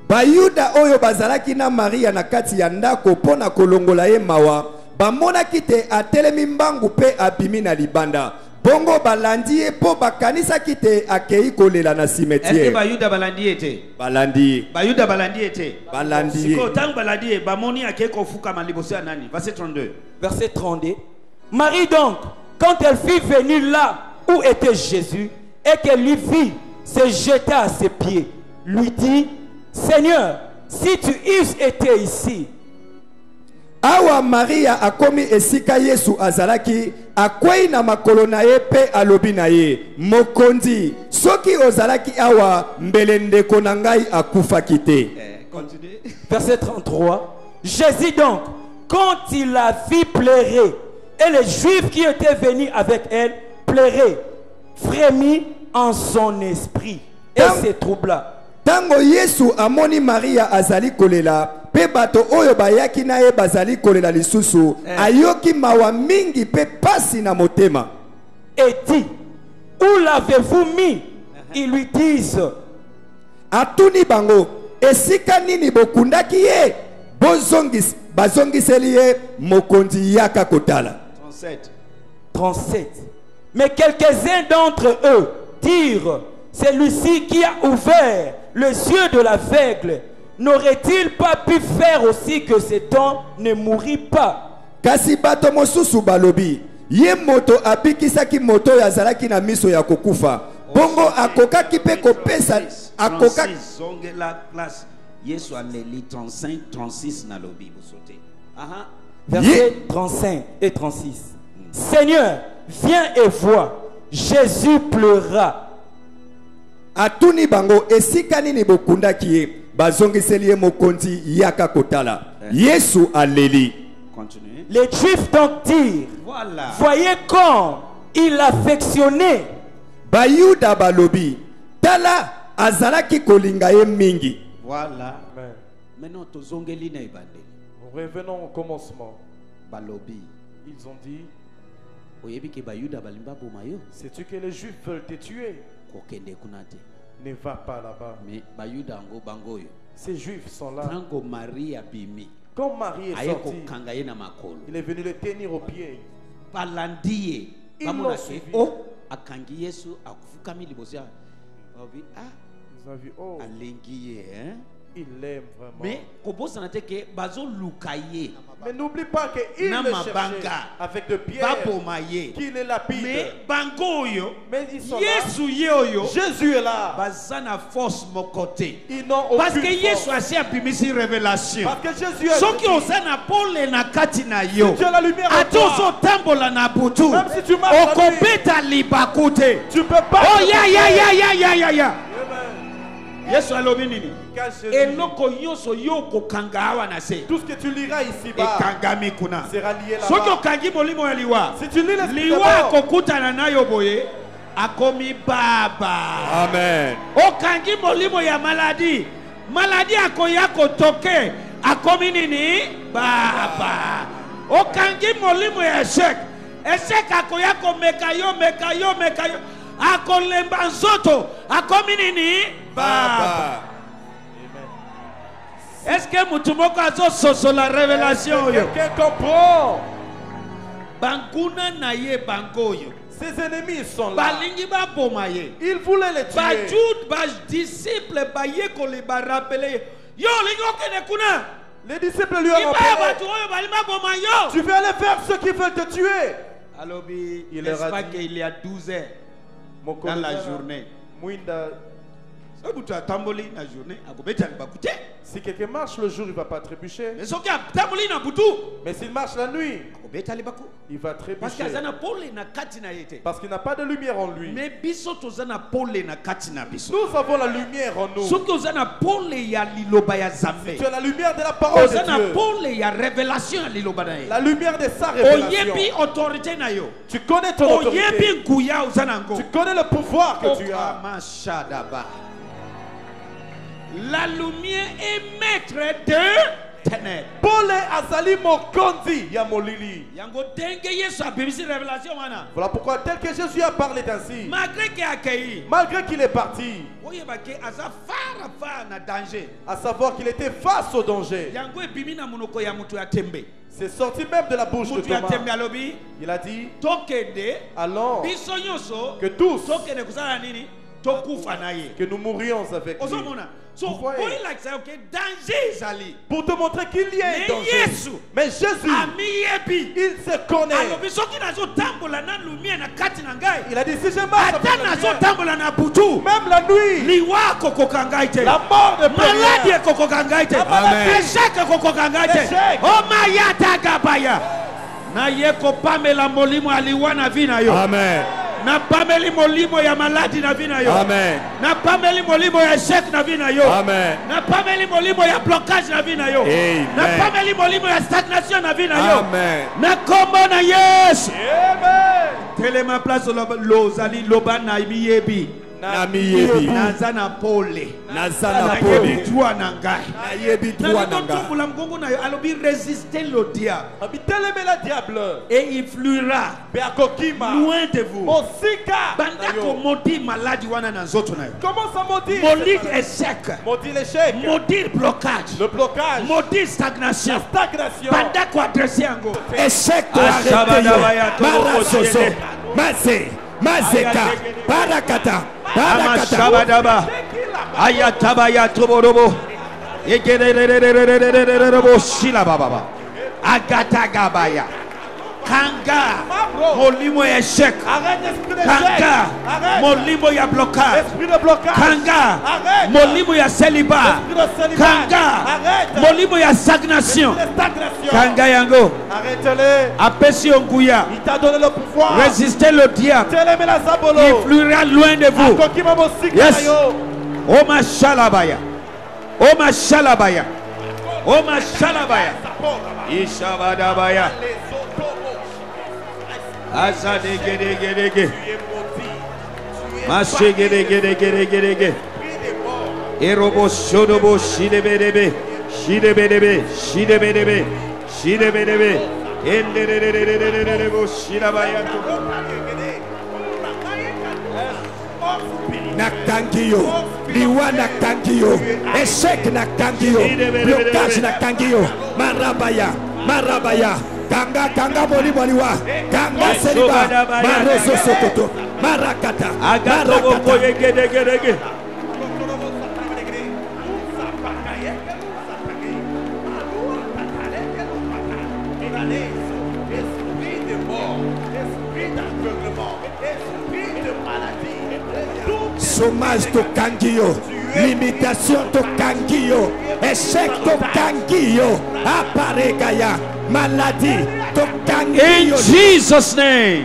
Bayuda oyo bazalaki na Maria na kati ya ndako pona kolongola ye mawa, bamonaki te atelemi mbangu pe abimi na libanda. Bongo balandi ye po bakanisaki te akei kolela na cimetière. Est-ce que Bayuda balandi ete? Balandi. Bayuda balandi ete? Balandi. Siko tangu balandi e bamoni akei kofuka maliboso ya nani? Verset 32. Verset 32. Marie donc, quand elle fut venue là où était Jésus, et qu'elle lui vit, se jeta à ses pieds, lui dit, Seigneur, si tu eusses été ici. Awa Maria akomi esika Yesu azalaki, akwei na makolo na ye pe alobi na ye, mokonzi, soki ozalaki awa mbele ndeko na ngai akufa kite. Verset 33. Jésus donc, quand il la vit pleurer, et les Juifs qui étaient venus avec elle pleuraient, frémit en son esprit et se troubla. Tango Yesu amoni Maria azali kolela, pe bato oyo bayaki na ye bazali kolela lisusu, ayoki mawa mingi pe pasi na motema. Et dit, où l'avez-vous mis? Ils lui disent, atuni bango, esika nini bokundaki ye? Bazongiseli ye mokonzi yaka kotala. 37. Mais quelques-uns d'entre eux dirent, celui-ci qui a ouvert les yeux de l'aveugle, n'aurait-il pas pu faire aussi que cet homme ne mourrit pas? Kasi bato mosusu balobi, ye moto abikisaki moto yazalaki na miso ya kokufa. Bongo akokaki pe kopesa akoka zongela classe Yesu aleli 35 36 na lobi bosote. Aha. Verset 35 et 36. Seigneur, viens et vois. Jésus pleura. Atuni bango esika nini bokundaki ye, bazongiseli ye mokonzi yaka kotala. Yesu aleli. Continue. Les Juifs donc dirent, voilà. Voyez comme il affectionnait. Bayuda balobi, tala azalaki kolinga ye mingi. Voilà. Maintenant tozongeli na ibandeli. Revenons au commencement. Balobi. Ils ont dit, sais-tu que les Juifs veulent te tuer? Ne va pas là-bas. Ces Juifs sont là. Quand Marie est sortie, il est venu le tenir au pied. Ils l'ont suivi. Ils ont vu, oh, il l'aime vraiment. Mais n'oublie pas qu'il le cherchait avec de pierres qui les lapident. Mais ils sont là. Jésus est là. Ils n'ont aucune parce que Jésus a une révélation. Parce que Jésus a dit, si tu as la lumière en toi, même si tu marches la nuit, tu peux pas. Oh ya. Yesu alobi nini? Eloko yoso yoko kangawa na se. Tout ce que tu liras ici-bas sera lié là-bas. Soko kangi molimo ya liwa. Si tu lis l'esprit liwa kokutana nayo boye akomi baba. Amen. Okangi molimo ya maladi. Maladi akoya kotoke akomi nini? Baba. Okangi molimo ya échec. Échec akoya ko mekayo. Akolemba nzoto akomi nini? Baba. Est-ce que mutumoko azo la révélation yo? Quelqu'un comprend? Banguna na ye bangoyo. Ses ennemis sont là. Balingi ba bomaye. Ils voulaient les tuer. Ba Jude ba disciple ba ye ko le ba rappeler. Yo lingo kene kuna. Les disciples lui ont rappelé. Tu veux aller faire ceux qui veulent te tuer. Alobi, il est qu'il y a 12 heures dans la journée. Si quelqu'un marche le jour, il ne va pas trébucher. Mais s'il marche la nuit, il va trébucher. Parce qu'il n'a pas de lumière en lui. Nous avons la lumière en nous. Si tu as la lumière de la parole de Dieu, la lumière de sa révélation, tu connais ton autorité. Tu connais le pouvoir que tu as. La lumière est maître de ténèbres. Paul azali mokonzi ya molili. Yango denge Yesu abimisi révélation wana. Voilà pourquoi tel que Jésus a parlé ainsi. Malgré qu'il est parti. À savoir qu'il était face au danger. Yango ebimi na munoko ya mutu ya tembe. C'est sorti même de la bouche de Thomas. Il a dit, allons, que tous, que nous mourions avec lui. Pour te montrer qu'il y a un danger. Mais Jésus, il se connaît. Il a dit, si je marche avec la lumière, même la nuit, la mort ne peut rien. Amen. Na pameli molimo ya maladi na vina yo. Amen. Na pameli molimo ya échec na vina yo. Amen. Na pameli molimo ya blocage na vina yo. Amen. Na pameli molimo ya stagnation na vina yo. Amen. Na kombo na Yesu. Amen. Telema place lozali loba na miyebi. Na miyebi. Nazana pole. Nazana pole. Toi nangai. Na yebi toi nangai. Pour l'amgongo na yo alobi résister le diable. Abiteleme la diable. Et il fluira loin de vous. Mosika. Bandako maudit maladie wana na nzoto na yo. Comment ça maudit? Maudit échec. Maudit l'échec. Maudit blocage. Le blocage. Maudit stagnation. La stagnation. Bandako adressé yango. Échec to arrêté yo. Marasoso. Mase. Mazeka. Barakata. Barakata. Ayatabaya toborobo. Egerererererererererebo shila baba. Agatagabaya. Kanga. Molimo ya échec. Arrête l'esprit d'échec. Kanga. Arrête. Molimo ya blocage. Esprit de blocage. Kanga. Arrête. Molimo ya célibat. Esprit de célibat. Kanga. Arrête. Molimo ya stagnation. Esprit de stagnation. Kanga yango. Arrête-le. Apesi onguya. Il t'a donné le pouvoir. Résistez le diable. Teleme la zabolo. Il fluira loin de vous. Akokima mosika Yes. yo. Oma shalabaya. Oma shalabaya. Oma shalabaya. Ishabadabaya. Azadegedegedege. Mashegedegedegedege. Erobo shodobo shidebedebe. Shidebedebe. Shidebedebe. Shidebedebe. Endererererererebo shidabaya. Nakangiyo. Liwa nakangiyo. Échec nakangiyo. Blocage nakangiyo. Marabaya. Marabaya. Kanga kanga boli boliwa. Kanga seliba. Marozo sokoto. Marakata. Agatobo koyegedegedege. Esprit de mort, esprit d'aveuglement, esprit de maladie. Chômage to kangiyo. Limitation to kangiyo. Échec to kangiyo. Aparegaya. Maladie to kangiyo. In Jesus' name.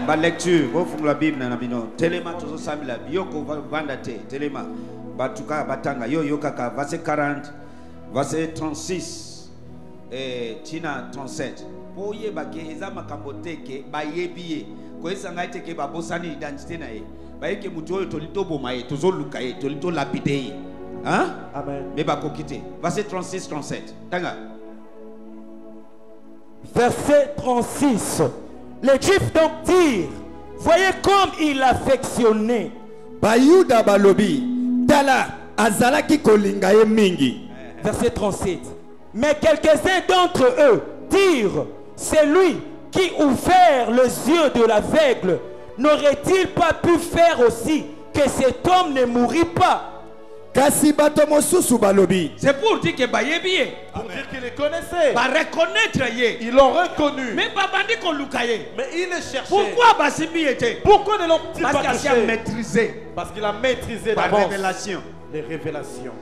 Ma lecture, vous faites la Bible na bino. Telema tozo samila bioko vanda te. Telema batuka batanga yo yokaka verset 40, verset 36 et Tina 37. Oye bake eza makambo teke bayebiye. Ko esanga teke babosani identité na ye. Bayeke mutu oyo tolito boma ye, tozo luka ye, tolito lapide ye. Hein? Amen. Mais bakokite. Verset 36 37. Tanga. Verset 36. Les Juifs donc dirent, voyez comme il affectionnait. Bayuda balobi. Tala azalaki kolinga ye mingi. Verset 37. Mais quelques-uns d'entre eux dirent, c'est lui qui ouvert les yeux de l'aveugle. N'aurait-il pas pu faire aussi que cet homme ne mourrit pas? Kasi bato mosusu balobi. C'est pour dire que bayebiye. Pour dire qu'il les connaissait. Ba reconnaître ye. Ils l'ont reconnu. Mais babandi ko lukaye. Mais il les cherchait. Pourquoi basimbi était? Pourquoi ne l'ont-ils pas Parce qu'il a touché? maîtrisé Parce qu'il a maîtrisé par d'avance révélation. les révélations.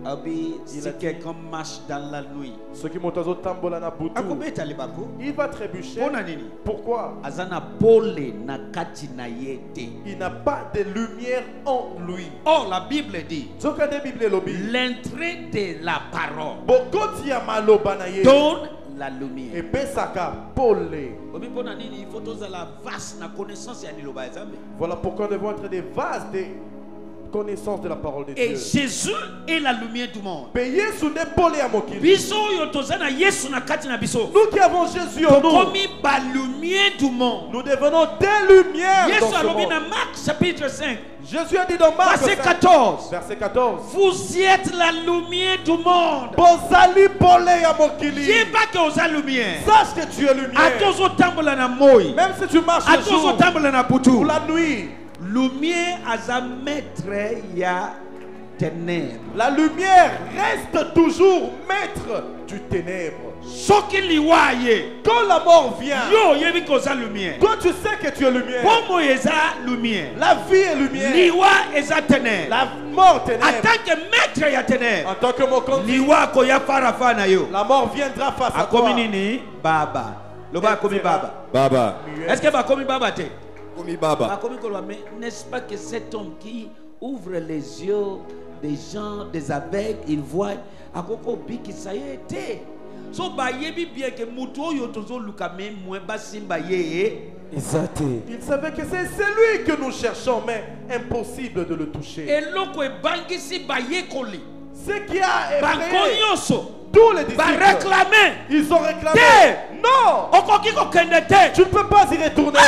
Abi, si quelqu'un marche dans la nuit, Ceux qui montent au tambola na butu, akobeta libako. il va trébucher. Pona nini? Pourquoi? Azana pole na kati na yete. Il n'a pas de lumière en lui. Or la Bible dit, Zoka de Bible lobi. l'entrée de la parole Bokoti ya maloba na ye. donne la lumière. Et pesaka pole. Obi pona nini? Il faut toza la vaste na connaissance ya liloba ya Nzambe. Voilà pourquoi nous devons être des vases de connaissance de la parole de Et Dieu. Jésus est la lumière du monde. Payé sous des pole à mokili. Biso yo tozana Yesu na kati na biso. Nous qui avons Jésus en nous, Komi ba lumière du monde. nous devenons des lumières dans Yesu ce alobi monde. na Marc chapitre 5 Jésus a dit dans Marc verset 5, 14. verset 14. Vous êtes la lumière du monde. Bozali pole ya mokili. Yeba que oza lumière. Sache que tu es lumière. Atozo tambola na moi. Même si tu marches le Atozo jour tambola na ou butu. la nuit, Lumière aza maître ya ténèbres. la lumière reste toujours maître du ténèbre. Soki liwa ye. Quand la mort vient, Yo yebi que oza lumière. toi tu sais que tu es lumière. Pomo eza lumière. La vie est lumière. Liwa eza ténèbres. La mort En ténèbre. tant que maître ya ténèbres. En tant que mon compte, Liwa ko ya farafa na yo. la mort viendra face à toi. Akomi nini? Baba. Le ba komi baba. Baba. Est-ce que ba komi baba te? Komi baba. Ba komi kolwa, mais n'est-ce pas que cet homme qui ouvre les yeux des gens, des aveugles, il voit à koko biki ça y était. So ba yebi bien que muto yo tozo lukame moins basimba ye. Il savait que c'est celui que nous cherchons, mais impossible de le toucher. Et loko e bangisi ba ye koli. Ce qui a effrayé tous les disciples, ils ont réclamé. Non, tu ne peux pas y retourner.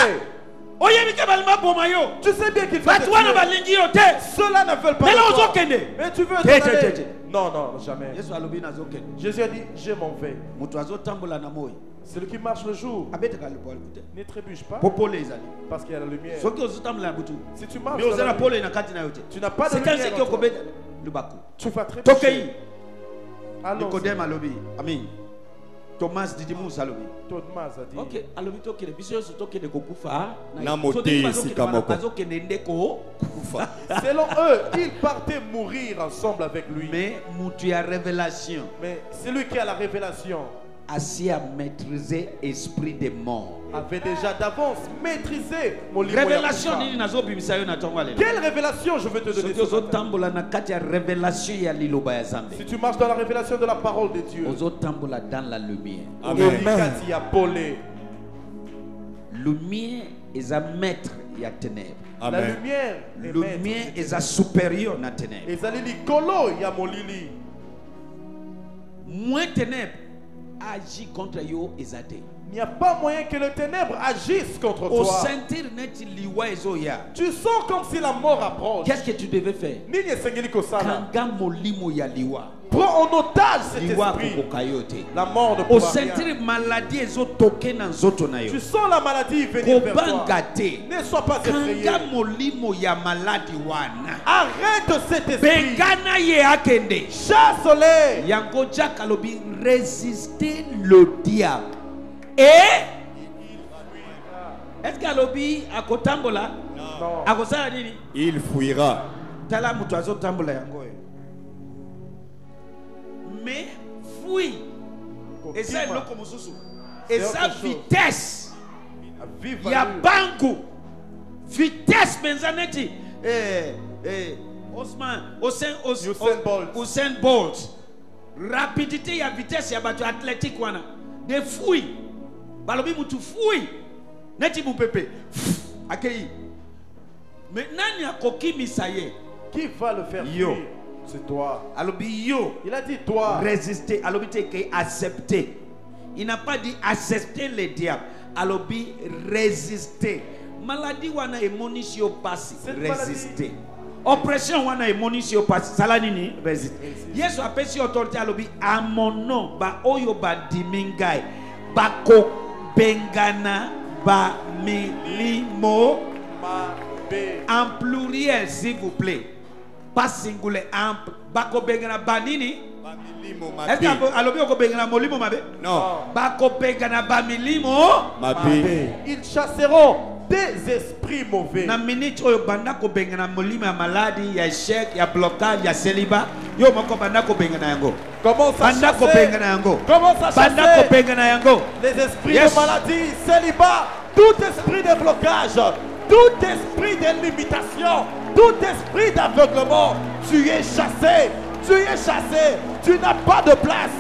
Tu sais bien qu'il faut te tuer. Ceux-là ne veulent pas de toi. Mais tu veux t'en aller. Non, non, jamais. Jésus a dit, je m'en vais. Celui qui marche le jour ne trébuche pas parce qu'il y a la lumière. Si tu marches dans la lumière, tu n'as pas de lumière. Tu vas très pécher. Nicodème alobi. Amen. Thomas Didimus alobi. Thomas a dit. Ok, alobi toke le biso so toke le kokufa. Na moté sikamoko. Selon eux, ils partaient mourir ensemble avec lui. Mais mutu a révélation. Mais celui qui a la révélation assis à maîtriser esprit des morts. Avait déjà d'avance maîtrisé mon livre. Révélation. Quelle révélation je veux te donner si tu marches dans la révélation de la parole de Dieu. Dans la lumière. Amen. Lumière est à maître et à ténèbres. La lumière est à supérieur à ténèbres. Moins ténèbres agit contre yo ezate. Il n'y a pas moyen que le ténèbre agisse contre toi. Tu sens comme si la mort approche. Qu'est-ce que tu devais faire? Prends en otage cet esprit. La mort ne pourra rien. Tu sens la maladie venir vers toi. Ne sois pas effrayé. Arrête cet esprit. Chasse-les. Résister le diable. Et est-ce qu'Alobi a kotambola? Non. Il fuira. Mais fuit. Et ça et sa vitesse. Il y a bangu. Vitesse menzaneti. Usain Bolt. Rapidité, il y a vitesse, il y a battu athlétique. Des fouilles. Balobi mutu fouille. Neti mu pepe. Accueilli. Maintenant, il y a koki misaye. Qui va le faire fuir? C'est toi. Alobi yo. Il a dit toi. Résister. Alobi te accepter. Il n'a pas dit accepter les diables. Alobi résister. Maladie wana emonisio passi. Résister. Oppression wana emonisio passi. Salanini résister. Yesu apesi autorité alobi à mon nom ba oyo ba dimingai ba ko bengana ba milimo en pluriel s'il vous plaît, pas singulier, en ba ko bengana ba nini. Est-ce que alobi ko bengana molimo mabe? Non. Ba ko bengana ba milimo mabe. Ils chasseront des esprits mauvais. Na minute oyo banda ko bengana molimo ya maladie, ya échec, ya blocage, ya célibat. Yo moko banda ko bengana yango. Comment ça chasser? Les esprits de maladie, célibat, tout esprit de blocage, tout esprit de limitation, tout esprit d'aveuglement, tu es chassé. Tu es chassé, tu n'as pas de place.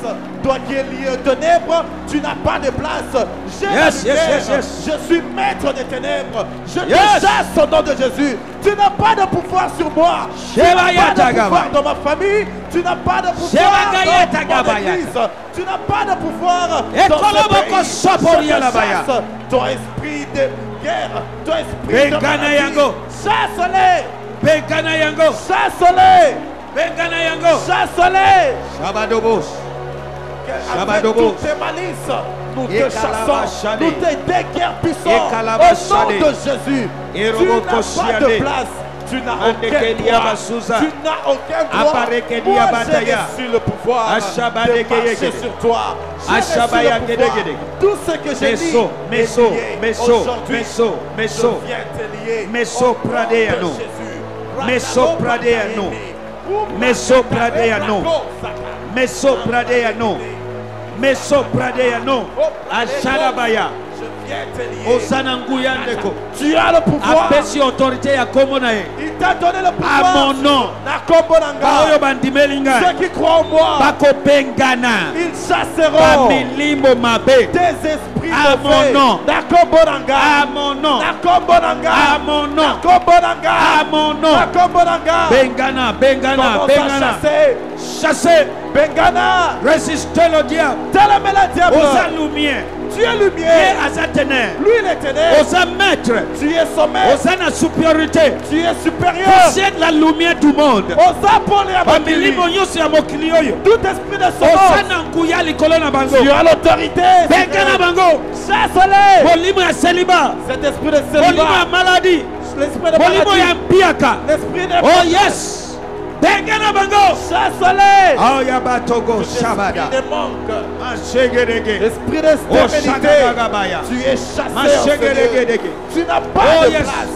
Toi qui es lié aux ténèbres, tu n'as pas de place. Je suis maître des ténèbres. Je te chasse au nom de Jésus. Tu n'as pas de pouvoir sur moi. Tu n'as pas de pouvoir dans ma famille. Tu n'as pas de pouvoir dans mon église. Tu n'as pas de pouvoir dans ce pays. Ton esprit de guerre, ton esprit de maladie, chasse-les. Chasse-les. Bengana yango. Chasse-les. Shabadobos. Avec toutes tes malices, nous te chassons. Nous te déguerpissons au nom de Jésus. Tu n'as pas de place. Tu n'as aucun droit. Tu n'as aucun droit. Moi, j'ai reçu le pouvoir de marcher sur toi. J'ai reçu le pouvoir. Tout ce que j'ai dit est lié. Aujourd'hui, je viens te lier au nom de Jésus. Meso pradeano. Meso Pradeyano. Ashadabaya. Tu as le pouvoir. Il t'a donné le pouvoir. À mon nom. Ceux qui croient en moi, ils chasseront des esprits à mon nom. À mon nom. À mon nom. À mon nom. Bengana, Bengana, Bengana. Chasser. Bengana. Résister le diable. Télémé le diable. Tu es lumière. Lui il est ténèbres. Tu es son maître. Tu es supérieur. C'est la lumière du monde. Tout esprit de semence. Tu as l'autorité. Chasse-les. Cet esprit de célibat. Maladie. L'esprit de maladie. L'esprit de oh yes. Chasse-les. Oh Yabatogo Shabada. Esprit de manque. Esprit de stérilité. Tu es chassé. Tu n'as pas de place.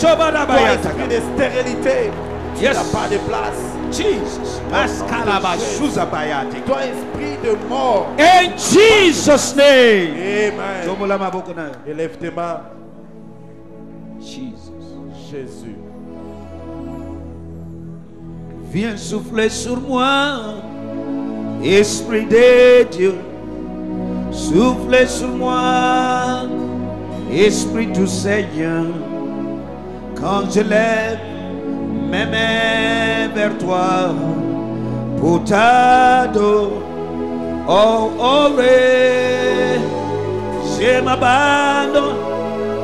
Toi, esprit de stérilité. Tu n'as pas de place. Jesus. Toi, esprit de mort. In Jesus' name. Amen. Élève tes mains. Jésus. Viens souffler sur moi, Esprit de Dieu. Soufflez sur moi, Esprit du Seigneur. Quand je lève mes mains vers toi, pour t'adorer, je m'abandonne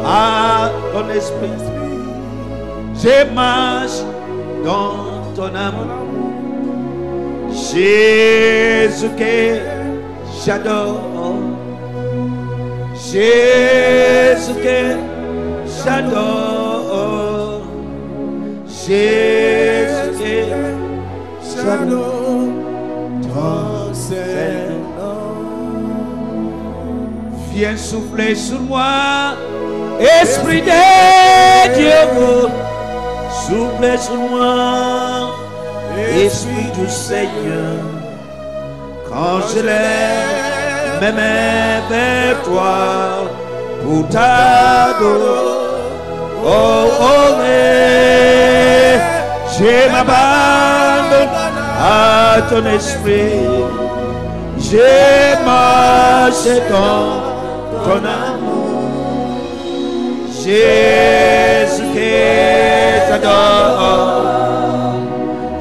à ton esprit. Je marche dans ton amour, Jésus que j'adore, Jésus que j'adore, Jésus que j'adore, ton Seigneur. Viens souffler sur moi, Esprit de Dieu. Souffle sur moi, Esprit du Seigneur. Quand je lève mes mains vers toi, pour t'adorer, je m'abandonne à ton esprit. Je marche dans ton amour. Jésus que j'adore,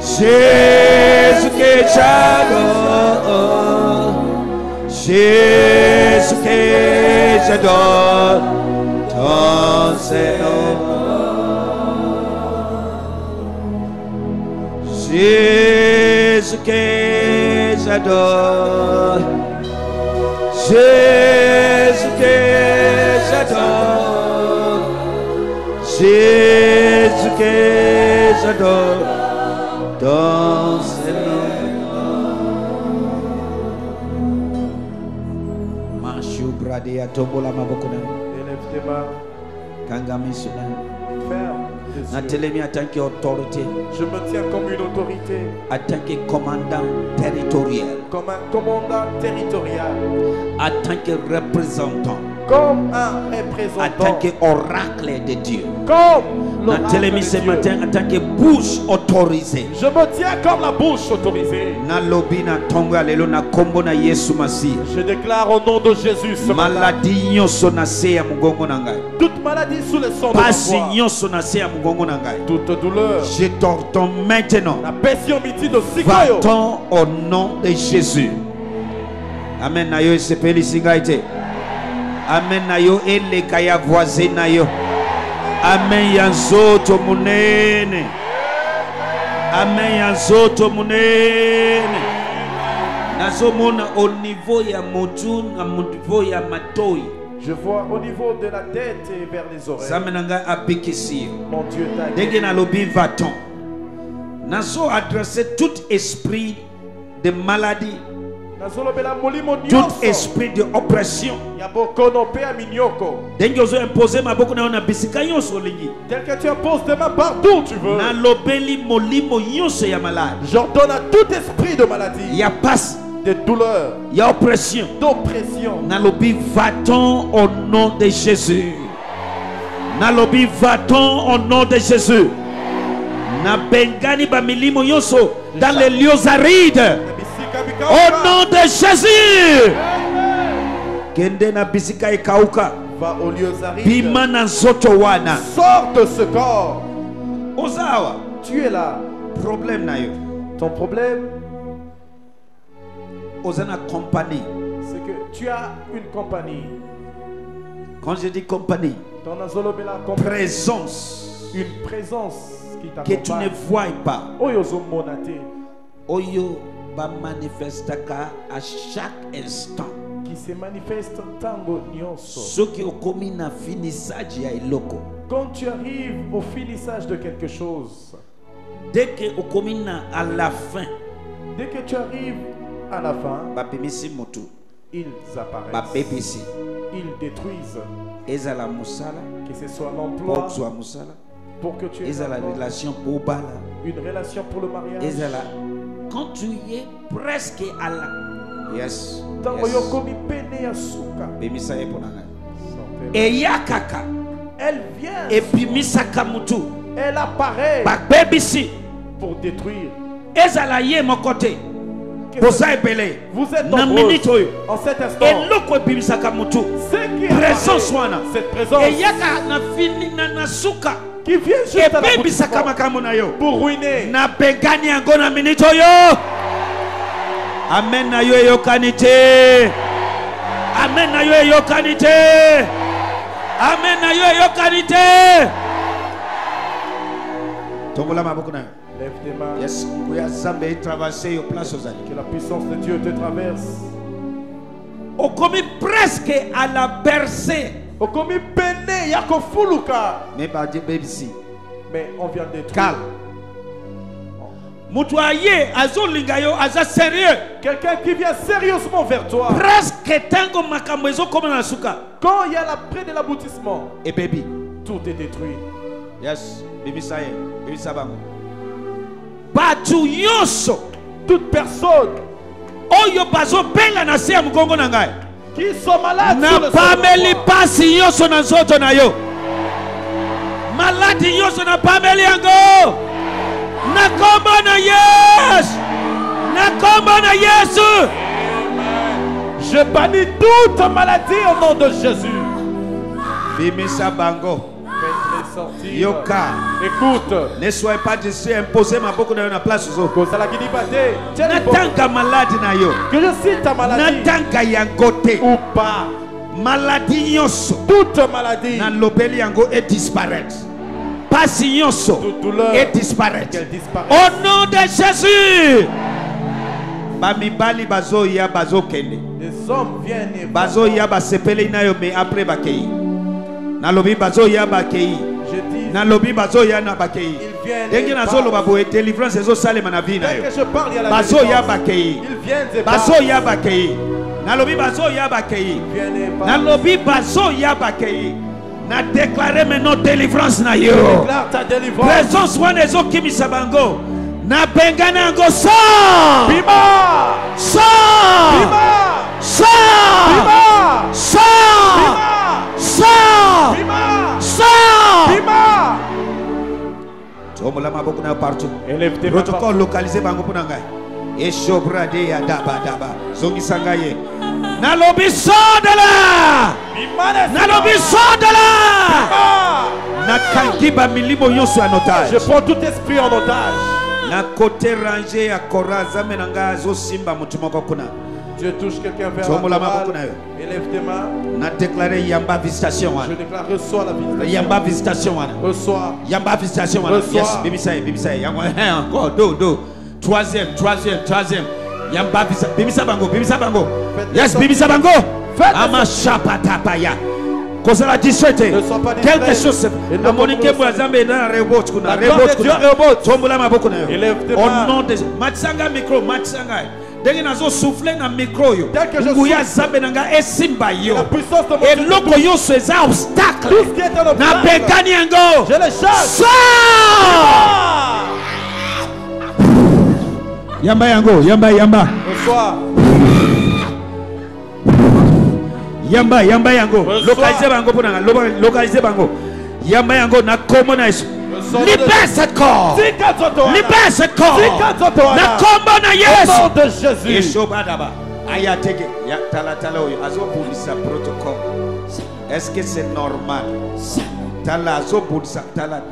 Jésus que j'adore, Jésus que j'adore, ton Seigneur. Jésus que j'adore, Jésus que j'adore, Jésus que j'adore, ton Seigneur. Mashu brade atobola maboko na. Élève tes mains. Kangamisha. Ferme. Natelemi en tant qu'autorité. Je me tiens comme une autorité. En tant que commandant territorial. Comme un commandant territorial. En tant que représentant. Comme un représentant. En tant qu'oracle de Dieu. Comme l'oracle de ce Dieu. matin en tant que bouche autorisée. Je me tiens comme la bouche autorisée. Je déclare au nom de Jésus ce matin. Toute maladie sous le sang de mon corps. Toute douleur. Je t'ordonne maintenant. Va-t'en au nom de Jésus. Amen. Nayo esepeli singaite. Amen. Nayo ele kaya voisin nayo. Amen. Yanzoto munene. Amen. Yanzoto munene. Nazomona au niveau ya motu na niveau ya matoi. Je vois au niveau de la tête et vers les oreilles. Mon Dieu t'a dit. Va-t'en. Nazo adresser tout esprit de maladie. Tout esprit de oppression. Tel que tu imposes tes mains partout tu veux. J'ordonne à tout esprit de maladie de douleur, d'oppression. Nalobi va-t-on au nom de Jésus. Nalobi va-t-on au nom de Jésus. Na bengani ba milimo yoso dans les lieux arides. Au nom de Jésus. Kende na bisika ikauka. Va aux lieux arides. Bimana zoto wana. Sors de ce corps. Ozawa. Tu es là. Problème na yo. Ton problème, Ozana compagnie. C'est que tu as une compagnie. Quand je dis compagnie, présence. Une présence qui que tu ne vois pas. Oyo ba manifestaka à chaque instant. Qui se manifeste tango nyonso. Soki okomi na finissage ya iloko. Quand tu arrives au finissage de quelque chose. Dès que okomi na à la fin. Dès que tu arrives à la fin. Ba pemisi motu. Ils apparaissent. Ba pepisi. Ils détruisent. Ezala musala. Que ce soit l'emploi. Pour que tu aies la relation pour bala. Une relation pour le mariage. Ezala. Quand tu es presque à la. Yes. Et yakaka. Elle vient. Et puis misaka mutu. Elle apparaît. Pour détruire. Ezala ye mon côté. Vous êtes nombreux en cet instant. Présence cette présence qui vient juste à la pour ruiner. Amen na yo yokanite. Amen na yo yokanite. Amen na yo yokanite. Tombola maboko na yo. Lève tes mains. Yes, que la puissance de Dieu te traverse. Au commis presque à la bercée. Au commis peine yako fuluka. Mais on vient d'être calme. Mutuaye azolingayo aza sérieux. Quelqu'un qui vient sérieusement vers toi. Presque tango makamwezo comme na suka. Quand il y a près de l'aboutissement. Et baby, tout est détruit. Yes, baby saye, baby sabango. Batu yoso, toute personne oyo bazo benga na se mugongo na ngai qui sont malades na pameli pasi yoso na nzoto na yo maladi yoso na pameli yango na kombo na Yesu, na kombo na Yesu. Je bannis toute maladie au nom de Jésus. Bimisa bango. Yoka, écoute, ne soyez pas distrait, imposez ma beaucoup dans la place aux autres. N'attends malade na yo. Que je cite ta maladie. N'attends yangote ou pas. Maladie yoso. Toute maladie. Na lobeli yango et disparaître. Pas yoso. Et disparaître. Au nom de Jésus. Bami bali bazo ya bazo kende. Les hommes viennent. Bazo ya basepele na yo mais après bakei. Na lobi bazo ya bakei. Na lobi bazo ya na bakei. Denge na zolo babo délivrance ezo salema na vie na yo. Bazo ya bakei. Bazo ya bakei. Na lobi bazo ya bakei. Na lobi bazo ya bakei. Na déclarer maintenant délivrance na yo. Déclare ta délivrance. Présence wana ezo kimisa bango. Na bengana ngo so. Bima. So. Bima. So. Bima. So. Bima. So. Bima. So. Bima. Tomola maboko na partout. Élève tes mains. Protocole localisé bango pona ngai. Et chobrade ya daba daba. Zongi sangaye. Na lobi so de la. Na lobi so de la. Na kangiba milimo yosu en otage. Je prends tout esprit en otage. Na côté rangé à Koraza menanga zo simba mutumoko kuna. Dieu touche quelqu'un vers la morale. Élève tes mains. Na déclaré yamba visitation. Je déclare reçois la visitation. Yamba visitation. Reçois. Yamba visitation. Yes, bibisaye, bibisaye. Encore do. Troisième. Yamba visitation. Bibisa bango. Yes, bibisa bango. Ama chapata paya. Cause la dissuété. Quelque chose. La monique pour Zambé dans la rebot kuna. Rebot. Tombola maboko na yo. Au nom de Matsanga micro, Matsanga. Dès nazo souffler na micro yo. Nguya Zambé nanga esimba yo. Et loko yo c'est un obstacle. Na bekani yango. Je le chasse. Yamba yango, yamba. Reçois. Yamba yango. Localisez bango pour localiser bango. Yamba yango na kombo na Yesu. Libère cette corps. Libère cette corps. Na kombo na Yesu. Au nom de Jésus. Yeshobadaba. Ayateke. Tala oyo. Azo bulisa protocole. Est-ce que c'est normal? Tala azo bulisa. Tala.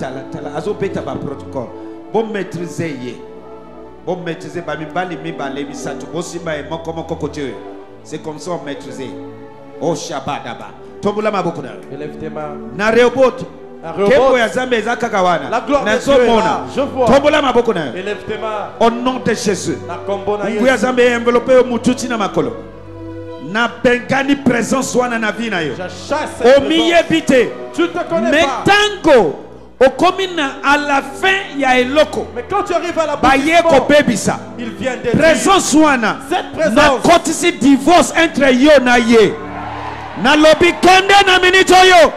Azo beta ba protocole. Bon maîtriser ye. Bon maîtriser ba mibali misatu. Bosimba e moko kote. C'est comme ça on maîtrise. Oh Shabadaba. Tombola maboko na. Élève tes mains. Na Rehoboth. Kembo ya Zambe zakakawana. La gloire de Dieu est là. Je vois. Tombola maboko na. Élève tes mains. Au nom de Jésus. Na kombo na Yesu. Mungu ya Zambe enveloppe mututi na makolo. Na bengani présence wana na vie na yo. Je chasse cette présence. Tu te connais pas. Metango. Okomina à la fin ya eloko. Mais quand tu arrives à la boutique, il vient de présence wana. Cette présence. Na kotisi divorce entre yo na ye. Na lobi kende na minito yo.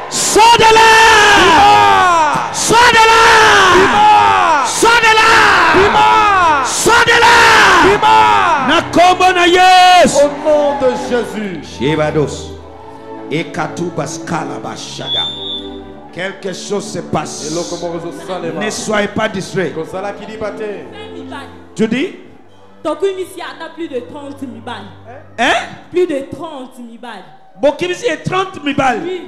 Sors de là! Sors de là! Sors de là! Sors de là! Na kombo na Yesu. Au nom de Jésus. Shebados. Ekatubas kalabashada. Quelque chose se passe. Ne soyez pas distrait. Tu dis? Tokimisi a plus de 30 000 balles. Hein? Plus de 30 000 balles. Bokimisi est 30 000 balles. Oui.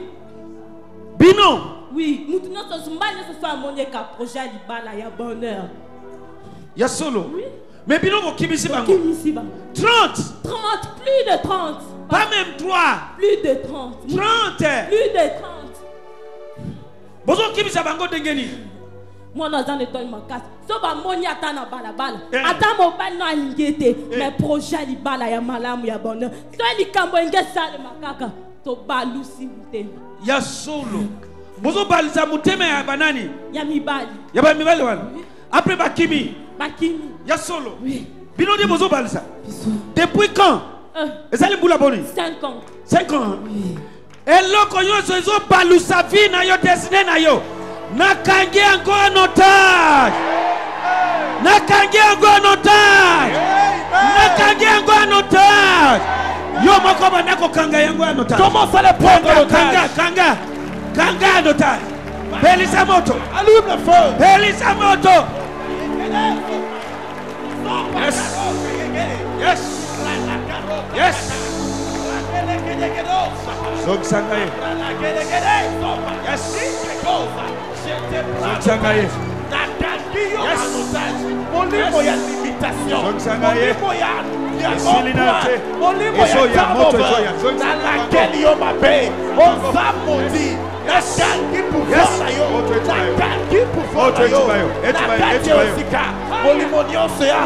Bino? Oui. Nous tenons ce soir mon projet à Libala, il y a bonheur. Il y a solo? Oui. Mais Bino Bokimisi bango? 30. Plus de 30. Pas même 3. Plus de 30. 30. Plus de 30. Bozo Kimisa bango dengeni. Moi dans un état ma casse. So ba moni atana balabala. Ata mo ba no alingete. Mais projet li bala ya malamu ya bonheur. So li kambo ngesa le makaka. To balusi mutema. Ya solo. Bozo balisa mutema ya banani. Ya mibali. Ya ba mibali wana. Après Bakimi. Bakimi. Ya solo. Oui. Bino de bozo balisa. Depuis quand? Ezali mbula boni. 5 ans. 5 ans. Oui. Eloko nyonso ezo balusa vie na yo destiné na yo. Nakangi yango en otage. Nakangi yango en otage. Nakangi yango en otage. Yo moko bana ko kanga yango en otage. Commence à le prendre en otage. Kanga en otage. Belisa moto. Allume le feu. Belisa moto. Yes. Yes. Yes. Zogsangaye. Yes. Zogsangaye. Yes. Molimo ya limitation. Molimo ya silinate. Molimo ya moto na laquelle yo mabe. Oza modi. Nakangi pouvoir na yo. Nakangi pouvoir na yo. Nakangi osika. Molimo nyonso ya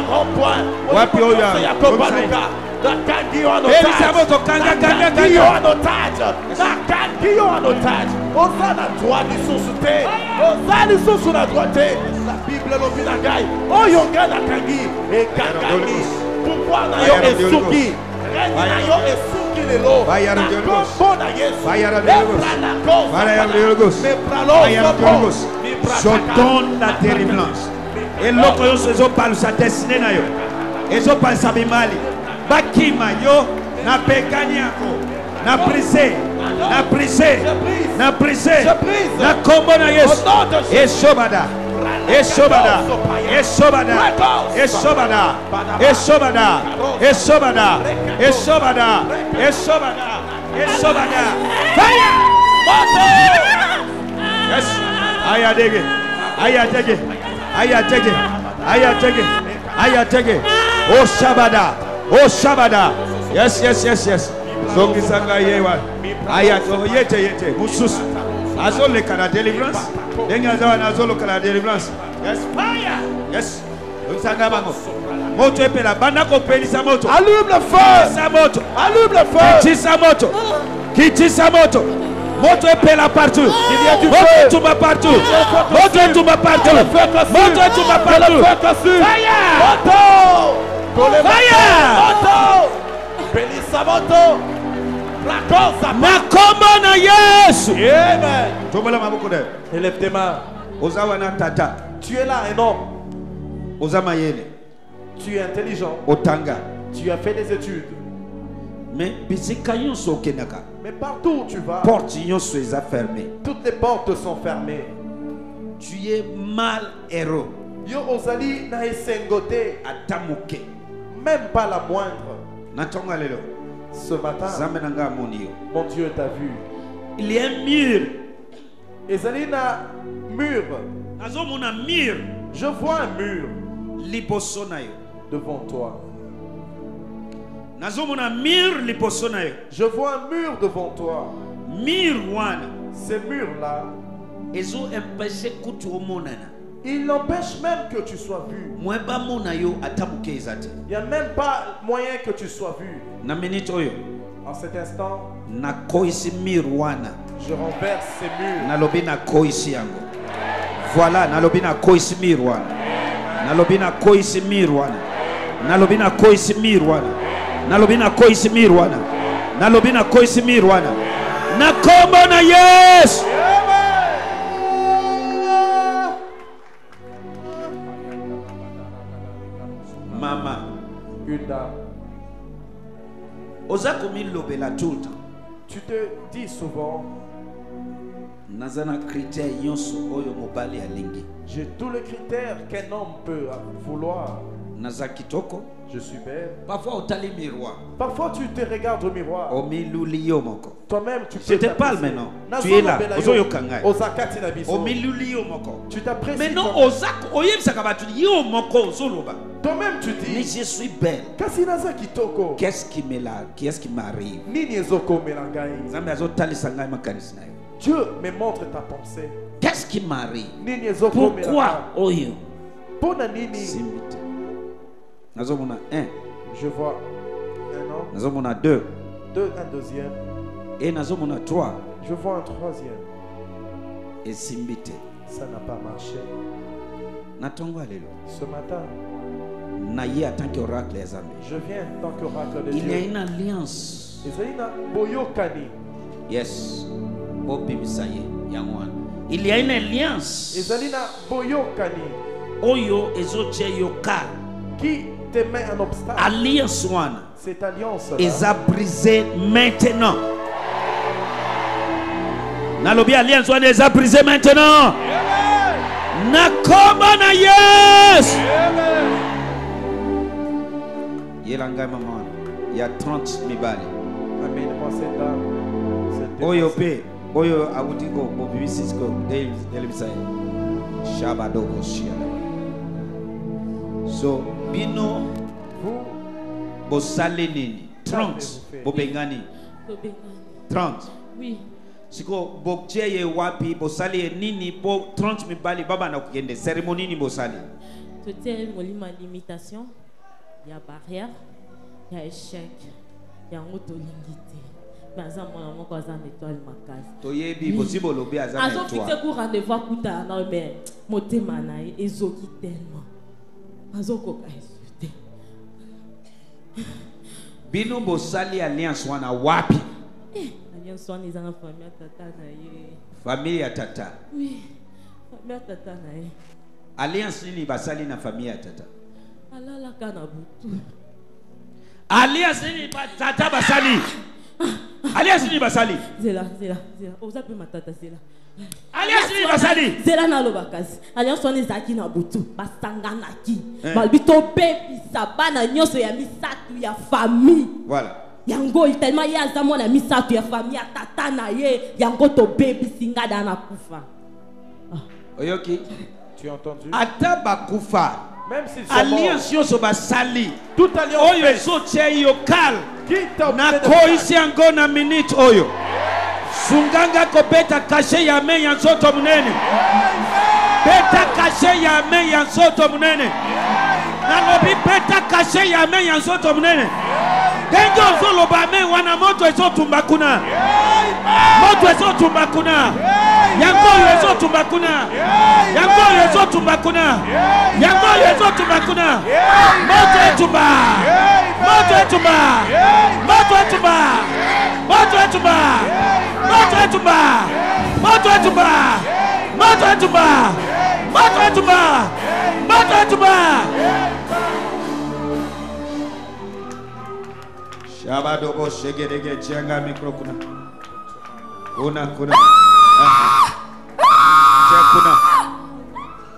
rond-point. Molimo nyonso ya kobaluka. Nakangi yo en otage. Nakangi yo en otage. Nakangi yo en otage. Oza na droit lisusu te. Oza lisusu na droite te. La Bible lobi na ngai. Oyo ngai nakangi. Ekangami. Pouvoir na yo esuki. Règne na yo esuki lelo. Na kombo na Yesu. Je donne la délivrance. Et l'autre yo se parle sa destinée na yo. Ezo parle sa bimali. Bakima yo na pekani yako. Na brisé. Na brisé. Na brisé. Na kombo na Yesu. Eshobada. Eshobada. Eshobada. Eshobada. Eshobada. Eshobada. Eshobada. Eshobada. Eshobada. Fire! Yes. Ayadege. Ayadege. Ayadege. Ayadege. Ayadege. Oh Shabada. Oh Shabada. Yes, yes, yes, yes. Zongi sanga yewa. Ayato yete. Musus. Azole kana deliverance. Denga zawa na azolo kana deliverance. Yes, fire. Yes. Sanga bango. Moto epela bana ko pelisa moto. Allume le feu. Sa moto. Allume le feu. Kitisa moto. Kitisa moto. Moto epela partout. Moto tomba partout. Moto tomba partout. Moto tomba partout. Fire. Moto. Fire. Pelisa moto. Na kombo na Yesu. Amen. Tombola maboko de. Élève tes mains. Ozawa na tata. Tu es là un homme. Tu es intelligent. Tu as fait des études. Mais partout où tu vas, toutes les portes sont fermées. Tu es mal héros. Yo ozali na esengote atamuke. Même pas la moindre. Ce matin, mon Dieu t'a vu. Il y a un mur. Ezali na mur. Je vois un mur devant toi. Je vois un mur devant toi. Ces murs-là, ils n'empêchent même que tu sois vu. Il n'y a même pas moyen que tu sois vu. En cet instant, je renverse ces murs. Voilà, nalobina koisi mirwana. Nalobina koisi mirwana. Nalobina koisi mirwana. Nalobina koisi mirwana. Nalobina koisi mirwana. Nakombo na yes. Mama, une dame. Ozako mi lobela tout le temps. Tu te dis souvent, j'ai tous les critères qu'un homme peut vouloir. Je suis belle. Parfois tu te regardes au miroir. Toi-même tu peux. Je te parle maintenant. Tu es là. Tu t'apprécies. Maintenant, toi-même tu dis, je suis belle. Qu'est-ce qui m'arrive? Dieu me montre ta pensée. Qu'est-ce qui m'arrive? Pourquoi? Je vois un homme. Un deuxième. Et trois. Je vois un troisième. Et simbite. Ça n'a pas marché. Ce matin, je viens en tant qu'oracle de Dieu. Il y a une alliance. Yes. Il y a une alliance. Oyo ezoche yoka. Qui te met un obstacle? Alliance one. Cette alliance est à briser maintenant. Nalobi alliance one est à briser maintenant. Nakoma na yes. Yelanga maman. Il y a 30 mibali. Amène-moi cette dame. Oyo pe. Oyo abutiko bobi sisko delibisai. Shabadogo shiala. So bino bosale nini 30 bobengani 30. Oui. Siko bokjeye wapi bosale nini po 30 mibali baba na kugende cérémonie ni bosale. C'était molima limitation, il y a barrière, il y a échec, il y a autolimité. Mais ça mon mon cause en étoile ma case. Toyebi possible lobe azana étoile. Azo fixé pour rendez-vous kuta na mais motema na ezoki tellement. Azo koka insulté. Bino bosali alliance wana wapi? Alliance wana izana famille tata na ye. Famille ya tata. Oui. Famille tata na ye. Alliance nini basali na famille ya tata? Alala kana butu. Alliance nini tata basali? Alliance nini basali? Zela. Oza pe matata zela. Alliance nini basali? Zela na lobakazi. Alliance wana zaki na butu. Basangana ki. Balbito pepi sabana nyoso ya misatu ya famille. Voilà. Yango tellement ya zamo na misatu ya famille ya tata na ye. Yango to baby singa dana kufa. Oyoki. Tu as entendu? Ataba kufa. Même si alliance yoso basali. Toute alliance. Oyo soche yokal. Na koisi yango na minute oyo. Sunganga ko beta kashe ya me ya nzoto munene. Beta kashe ya me ya nzoto munene. Nalobi beta kashe ya me ya nzoto munene. Dengo zolo ba me wana moto ezo tumbakuna. Moto ezo tumbakuna. Yango ezo tumbakuna. Yango ezo tumbakuna. Yango ezo tumbakuna. Moto etumba. Moto etumba. Moto etumba. Moto etumba. Moto etumba. Moto etumba. Moto etumba. Moto etumba. Shabadobo shegedege chenga mikro kuna. Kuna.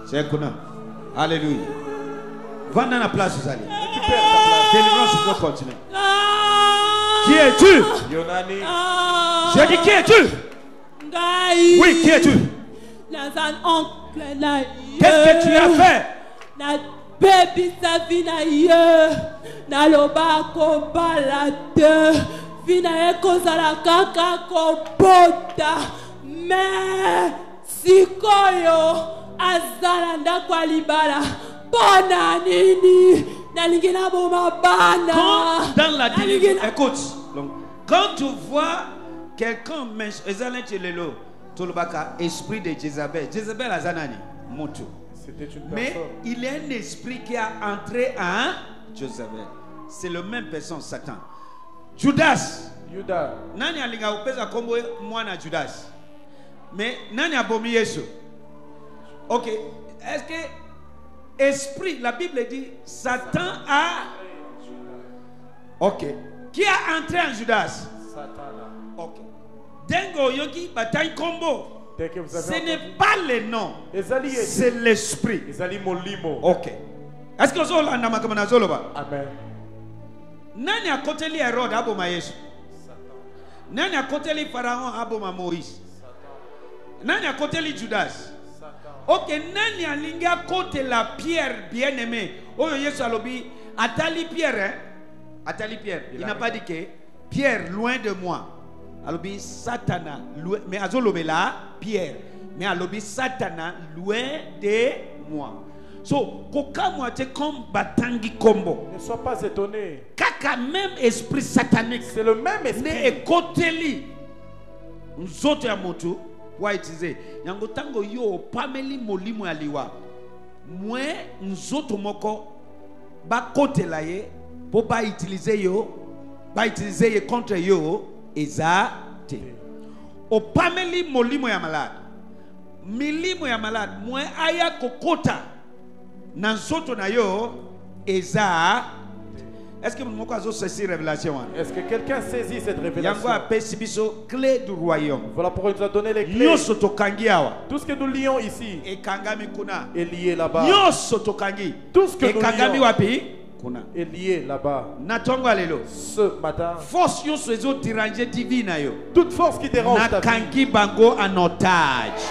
Chekuna. Alléluia. Va dans la place vous allez. Délivrance doit continuer. Qui es-tu? Yonani. J'ai dit qui es-tu? Oui, qui es-tu? Qu'est-ce que tu as fait? Baby Savina ye na loba ko balade vina ekozala kaka ko bota me sikoyo azala ndakwa libala pona nini nalingi na boma bana dans la délivrance. Écoute, quand tu vois quelqu'un ezalenti tout le baka esprit de Jézabel azanani mutu. Mais il y a un esprit qui a entré en Jézabel. C'est le même personne, Satan. Judas. Nani alinga upeza kombo mwana Judas. Mais nani abomi Yesu. Ok. Est-ce que esprit, la Bible dit Satan a. Ok. Qui a entré en Judas? Satan. Ok. Dengo yoki bataille combo. Ce n'est pas le nom, c'est l'esprit. Ok. Est-ce que vous avez dit Amen. Nani a côté li Hérode aboma Yesu? Nani a côté li Pharaon aboma Moïse? Nani a côté li Judas? Ok, nani a linga côté la Pierre bien-aimé? Oyo Yesu alobi atali Pierre, hein? Atali Pierre. Il n'a pas dit que Pierre loin de moi. Alobi Satana loin, mais azolobe là Pierre, mais alobi Satana loin de moi. So koka moite comme batangi combo. Ne sois pas étonné. Kaka même esprit satanique. C'est le même esprit. Ne ekoteli. Nzoto ya moto wa itize. Yango tango yo pameli molimo aliwa. Mwe nzoto moko ba kotela ye po ba utiliser yo, ba utiliser ye contre yo. Ezate. O pameli molimo ya malade. Milimo ya malade. Mwe aya kokota. Nansoto na yo. Eza. Est-ce que vous avez saisi révélation? Est-ce que quelqu'un saisit cette révélation? Yango appelle Sibiso clé du royaume. Voilà pourquoi il nous a donné les clés. Tout ce que nous lions ici est lié là-bas. Tout ce que nous lions est lié là-bas. Ce matin, toute force qui dérange ta vie, en otage.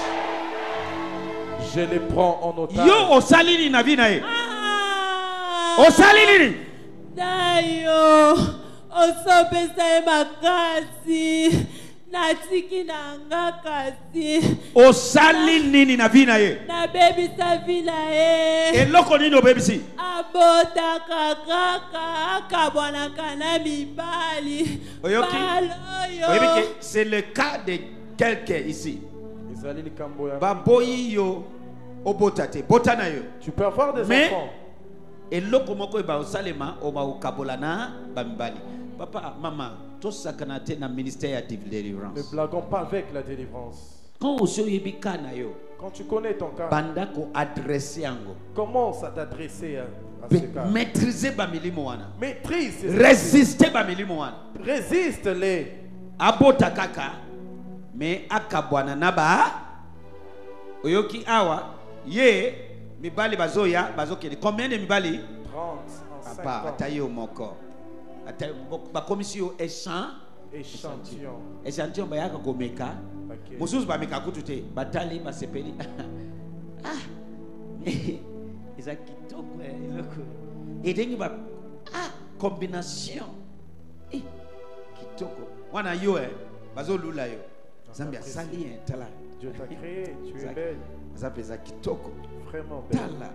Je les prends en otage. Yo osalini na vie na ye. Osalini. Dayo osobesa makasi natiki nanga kasi. Osalini na vie na ye. Na baby sa vie na ye. Eloko nini obebisi? Abota kaka kabwana kana mibali. Oyoki. Oyoki, c'est le cas de quelqu'un ici. Baboyi yo obotate botana yo. Tu peux avoir des enfants. Et loko moko ba osalema o ba ukabolana bambali. Papa, maman, tout ça kanate na ministère de délivrance. Ne blaguons pas avec la délivrance. Quand yo. Quand tu connais ton cas, bandako adresser ango. Commence à t'adresser à ce cas. Maîtriser ba milimo wana. Maîtrise. Résister ba milimo wana. Résiste-les. Abota kaka. Mais akabwana naba oyoki awa ye mibali bazoya bazokeli combien de mibali 30 papa atayo moko atayo ba commission échantillon bayaka komeka mususu ba meka kutute batali basepeli eza kitoko eloko edengi ba combination kitoko wana yo bazolula yo. Zambia sali tala. Dieu t'a créé, tu es belle. Zapeza kitoko. Vraiment belle. Tala.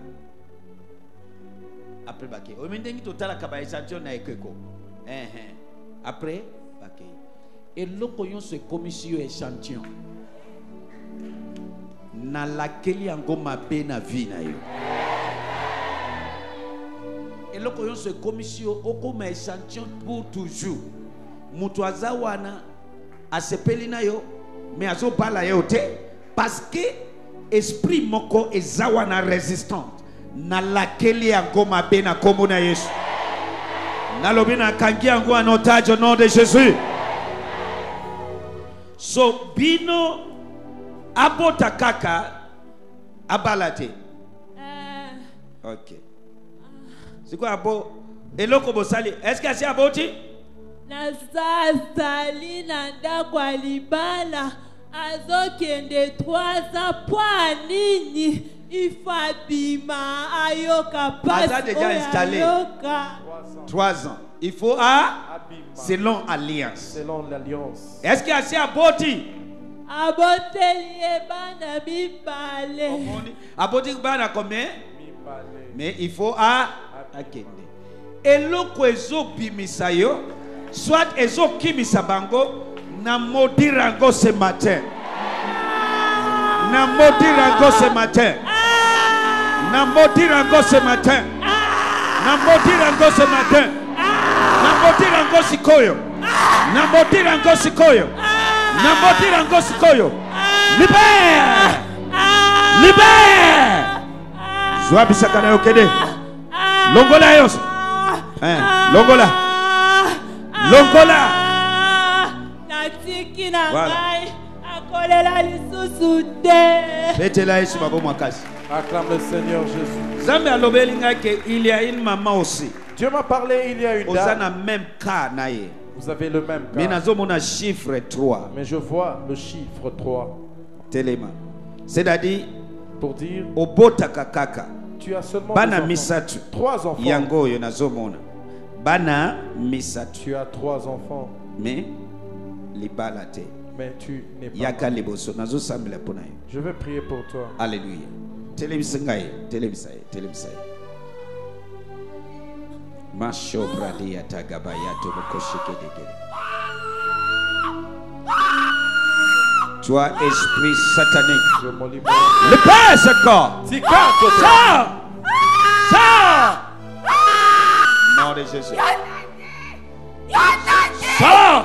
Après bake. O mendengi to tala kaba échantillon na ekeko. Après bake. Et loko yon se commission échantillon. Na lakeli yango mabe na vie na yo. Et loko yon se commission okoma échantillon pour toujours. Mutu azawana asepeli na yo. Mais azo bala yote parce que esprit moko ezawana résistante na lakeli yango mabe na kombo na Yesu. Nalobi na kangi yango en otage au nom de Jésus. So bino abota kaka abalate. Ok. C'est quoi abo? Eloko bosali. Est-ce que c'est aboti? Na sali na ndakwa libala azokende 3 ans poa nini ifabima ayoka passe. Asa déjà installé 3 ans. Il faut selon alliance. Selon l'alliance. Est-ce qu'il y a assez aboti? Aboteli bana bibale. Aboti bana combien? Mais il faut akende. Eloko ezo bimisa yo, soit ezo kimisa bango na modirango ce matin. Na modirango ce matin. Na modirango ce matin. Na modirango ce matin. Na modirango sikoyo. Na modirango sikoyo. Na modirango sikoyo. Libère! Libère! Zwa bisaka na yokede. Longola yos. Longola. Longola. Natiki na ngai akolela lisusu te. Betela Yesu babo makasi. Acclame le Seigneur Jésus. Zambe alobeli nga que il y a une maman aussi. Dieu m'a parlé, il y a une dame. Osana même cas naye. Vous avez le même cas. Mais nazomona chiffre 3. Mais je vois le chiffre 3. Telema. C'est-à-dire pour dire obota kakaka. Tu as seulement bana misatu. 3 enfants. Yango yo nazomona. Bana misatu. Tu as 3 enfants. Mais libalate. Mais tu n'es pas. Yaka liboso nazo sambela pona yo. Je vais prier pour toi. Alléluia. Telebisangaye, telebisaye, telebisaye. Masho bradi atagaba yato bokoshike degele. Toi esprit satanique, je m'en libère. Le Père ce corps. Sors. Sors. Nom de Jésus. Sors.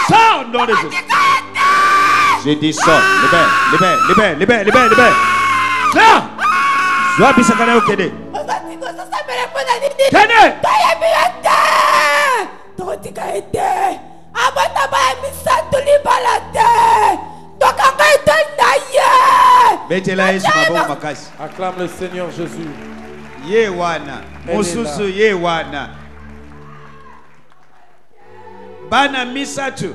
Sors, nom de Jésus. Je dis sors. Libère. Sors. Joa bisakana okede. Kene. Totika ete. Abata ba misatu libalate. Tokanga ete naye. Betela Yesu mabo makasi. Acclame le Seigneur Jésus. Yewana. Mosusu yewana. Bana misatu.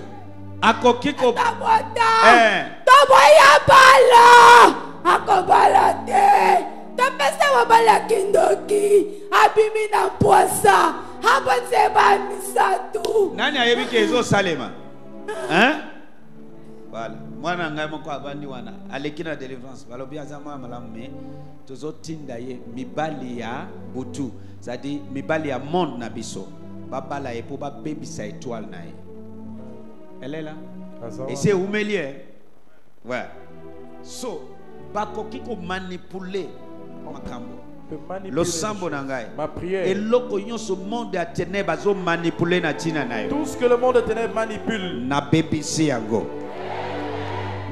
Akokiko. Toboya bala. Akobalate. Tapesa wabala kindoki. Abimi na poisa. Habanze ba misatu. Nani ayebike ezo salema? Hein? Voilà. Mwana ngai moko abandi wana. Alekina deliverance. Balobi azama malamu me. Tozo tinda ye mibali ya butu. C'est-à-dire mibali ya monde na biso. Babala ye po ba bebisa étoile na ye. Elle est là. Et c'est humilié. Ouais. So, bakoki ko manipuler makambo. Le sambo nangai. Ma prière. Et loko nyonso monde a ténèbres azo manipuler na tina na yo. Tout ce que le monde de ténèbres manipule. Na BBC yango.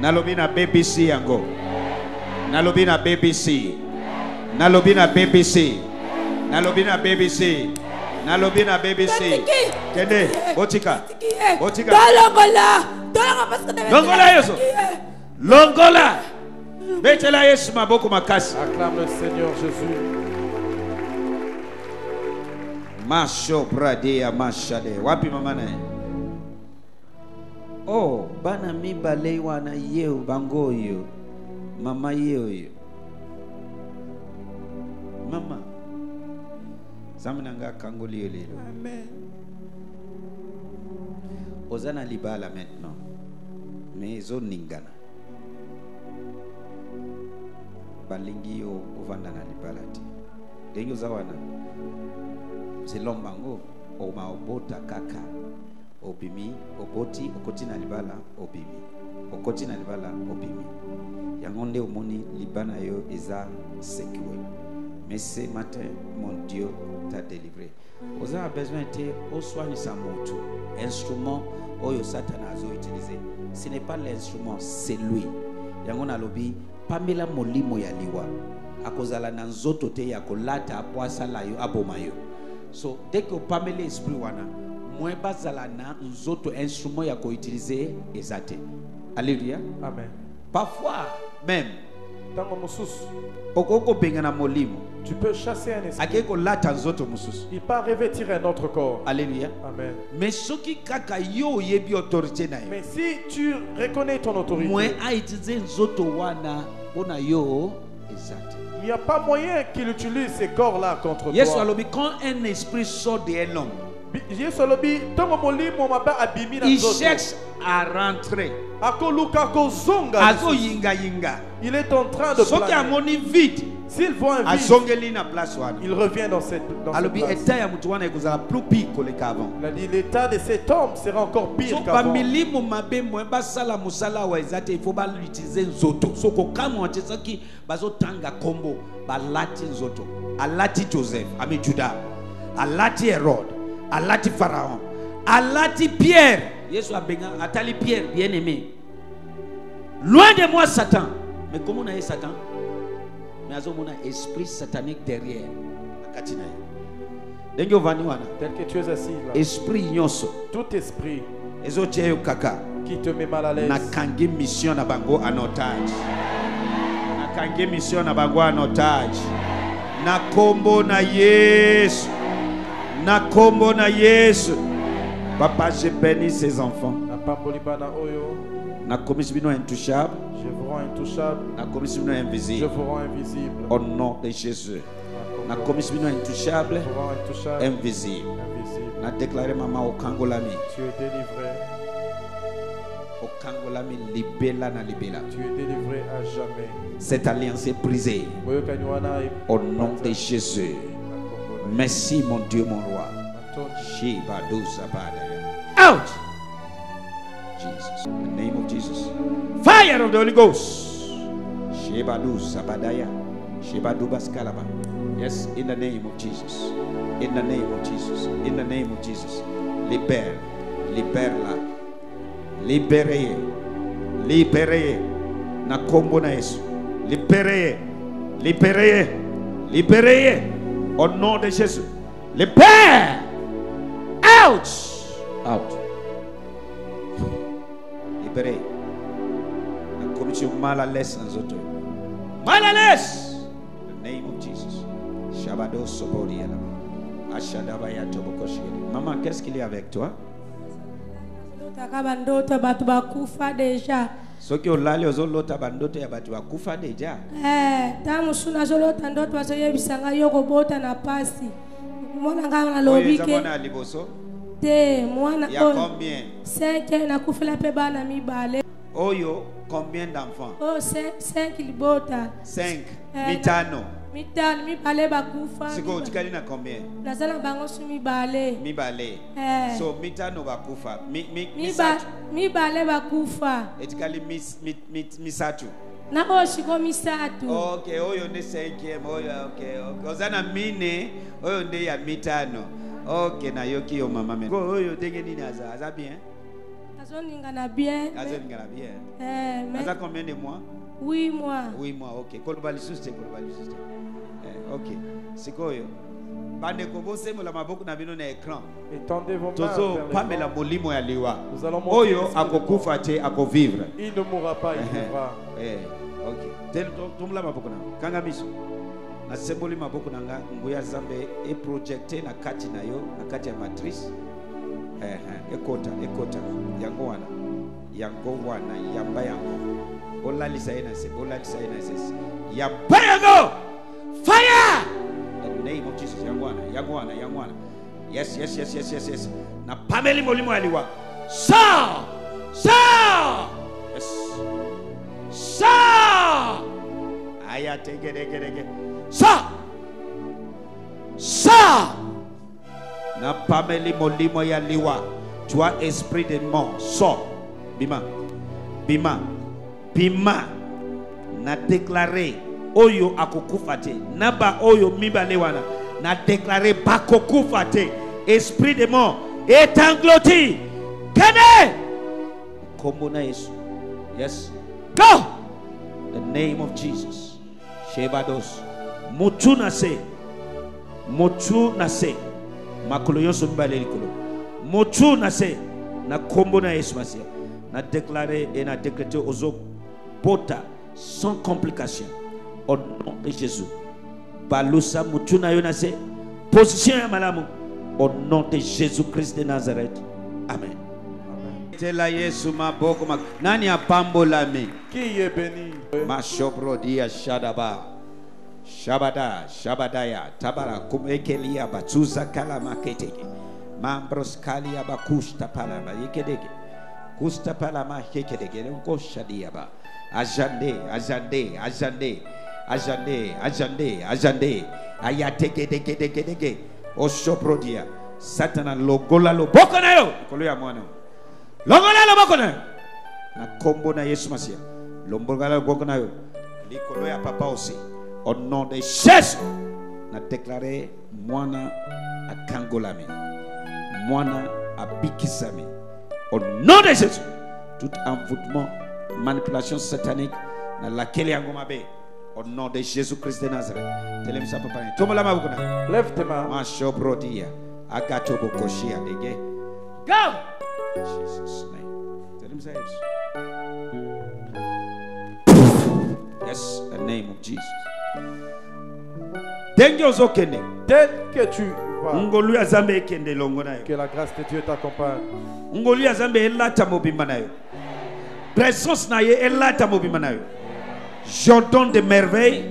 Nalobi na BBC yango. Nalobi na BBC. Nalobi na BBC. Nalobi na BBC. Nalobi na BBC. Kende, botika. Botika. Longola. Longola Yesu. Longola. Betela Yesu maboko makasi. Acclame le Seigneur Jésus. Masho brade amashade. Wapi mama nae? Oh, bana mibale wana yeo bango yo. Mama yeo yo. Mama. Zaminanga kangoli lelo. Amen. Ozana libala maintenant. Mais zo ningana. Balingi yo ovanda na libala ti. Dengo zawana. Zilombango oma obota kaka. Obimi, oboti, okoti na libala, obimi. Okoti na libala, obimi. Yangonde omoni libana yo eza sécurisé. Mais ce matin, mon Dieu t'a délivré. Vous avez besoin de soigner sa moto. Instrument, oyo Satan a utilisé. Ce n'est pas l'instrument, c'est lui. Yangon alobi, pamela molimo ya liwa. akozala na nzoto te ya kolata po asala yo aboma yo. So dès que pameli esprit wana moins bazala na nzoto instrument ya ko utiliser ezate. Alléluia. Amen. Parfois même tango mususu okoko benga na molimo, tu peux chasser un esprit. akeko lata nzoto mususu. Il peut revêtir un autre corps. Alléluia. Amen. Mais soki kaka yo yebi autorité na yo. Mais si tu reconnais ton autorité, moins a utiliser nzoto wana pona yo ezate. Il n'y a pas moyen qu'il utilise ces corps-là contre toi. Yes, quand un esprit sort d'un homme, il cherche à rentrer. Il est en train de planer. S'il voit un vide, il revient dans cette place. Il a dit l'état de cet homme sera encore pire qu'avant. Il faut l'utiliser nzoto. Balati nzoto. Alati Joseph, ami Judas. Alati Hérode. Alati Pharaon. Alati Pierre. Yesu abenga atali Pierre, bien-aimé. Loin de moi Satan. Mais comment on a Satan? Mais on a esprit satanique derrière. Tel que tu es assis là. Esprit nyonso. Tout esprit qui te met mal à l'aise. Na kangi mission na bango en otage. Na kangi mission na bango en otage. Na kombo na Yesu. Na kombo na Yesu. Papa, je bénis ces enfants. Na commission bino intouchable. Je vous rends intouchable. Na commission bino invisible. Je vous rends invisible. Au nom de Jésus. Na commission bino intouchable. Je vous rends intouchable. Invisible. Na déclaré maman au Kangolami. Tu es délivré. Au Kangolami libella na libella. Tu es délivré à jamais. Cette alliance est brisée. Au nom de Jésus. Merci mon Dieu, mon roi. Out! Jesus. In the name of Jesus. Fire of the Holy Ghost. Yes, in the name of Jesus. In the name of Jesus. In the name of Jesus. Libère. Libère-la. Libérez. Libérez. Na kombo na Yesu. Libérez. Libérez. Libérez. Au nom de Jésus. Libère. Out. Out. Libérez. La commission mal à l'aise en autres. Mal à l'aise. In the name of Jesus. Shabado Soboriela. Ashadabaya Tobokoshi. Maman, qu'est-ce qu'il y a avec toi? Soki olali ozolota bandoto ya batu bakufa deja. Tamu suna zolota ndoto bazoyebisanga yoko bota na pasi. Mwana ngana na lobike. Mwana liboso. Te mwana ya combien? 5 na kufila pe bana mibale. Oyo combien d'enfants? Oh 5 libota. 5 mitano. Mitano mibale bakufa. Siko utikali na combien? Nazala bango su mibale. Mibale. So mitano bakufa. Mibale bakufa. Etikali misatu. Na oshiko misatu. Okay, oyo ne 5e, oyo okay. Ozana mine, oyo nde ya mitano. Okay, na yoki yo mama men. Oyo denge nini aza bien? Azoningana bien. Azoningana bien. Mais aza combien de mois? 8 mois. 8 mois, ok. Kolobalisiste. Ok. Sikoyo. Bande kobose mola maboko na bino na écran. Étendez vos mains. Tozo pamela molimo ya liwa. Oyo akokufa te akovivre. Il ne mourra pas, il vivra. Ok. Tel tomla maboko na. Kanga miso. Na symbole maboko na nga nguya zambe e projecté na kati na yo, na kati ya matrice. Ekota. Yango wana yamba yango. Olalisa ina se. Yamba yango. Fire! In the name of Jesus. Yangwana. Yes. Na pameli molimo aliwa. Sa! Yes. Sa! Aya tege. Sa! Na pameli molimo ya liwa. Toi esprit de mort, sors. Bima. Na déclarer oyo akokufa te. Naba oyo mibale wana. Na déclarer bakokufa te. Esprit de mort est englouti. Kene! Kombo na Yesu. Yes. Go! The name of Jesus. Shebados. Mutu nase. Mutu nase. Makolo yoso mbale likolo. Mutu nase. Na kombo na Yesu Masia. Na déclaré et na décrété aux autres pota sans complication au nom de Jésus. Balusa mutu na yonase. Position ya malamu au nom de Jésus-Christ de Nazareth. Amen. Tela Yesu maboko nani apambo lami. Qui est béni? Mashobrodia shadaba. Shabada, Shabadaya, Tabara, Kumekelia, Batsuza, Kalama, Keteke, Mambros, Kalia, Bakusta, Palama, Yekedeke, Kusta, Palama, Hekedeke, Koshadiaba, Ajande, Ajande, Ajande, Ajande, Ajande, Ajande, Ayateke, Deke, Oshoprodia, Satana, Logola, Bokanayo, Koluya Mono, Logola, Bokonayo, na combo na Yesu Masia, Lombogala, Bokonayo, Likoloya Papa aussi. Au nom de Jésus, on a déclaré Moana à Kangolami, Moana à Bikisami. Au nom de Jésus, tout envoûtement, manipulation satanique, dans laquelle il y a au nom de Jésus-Christ de Nazareth. Lève tes mains. Go! Jesus' name. Tell him say yes, the name of Jesus. Tel que tu vas, que la grâce de Dieu t'accompagne. J'ordonne des merveilles,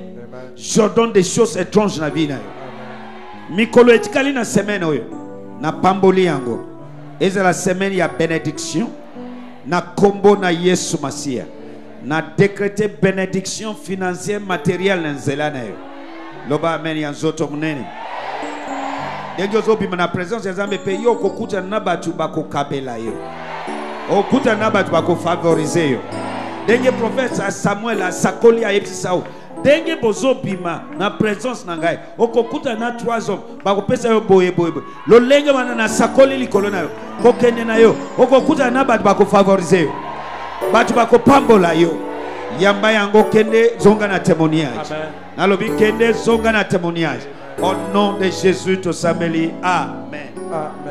j'ordonne des choses étranges dans la vie. Mikolo etikali na semaine oyo na pamboli yango. Eza la semaine ya bénédiction na kombo na Yesu Masia. Na décrété bénédiction financière matérielle na nzela na yo. Loba amen ya nzoto munene. Denjo zobima na présence ya Nzambe pe yo kokuta na batu bakokabela yo. Okuta na batu bakofavoriser yo. Denje prophète Samuel asakoli a yebisao. Denje bozobima na présence na ngai. Okokuta na 3 hommes bakopesa yo boye. Lo lenge mana na sakoli likolo na yo. Kokende na yo. Okokuta na batu bakofavoriser yo. Batu bakopambola yo. Yamba yango kende zonga na témoignage. Nalobi kende zonga na témoignage. Au nom de Jésus to sameli. Amen. Amen.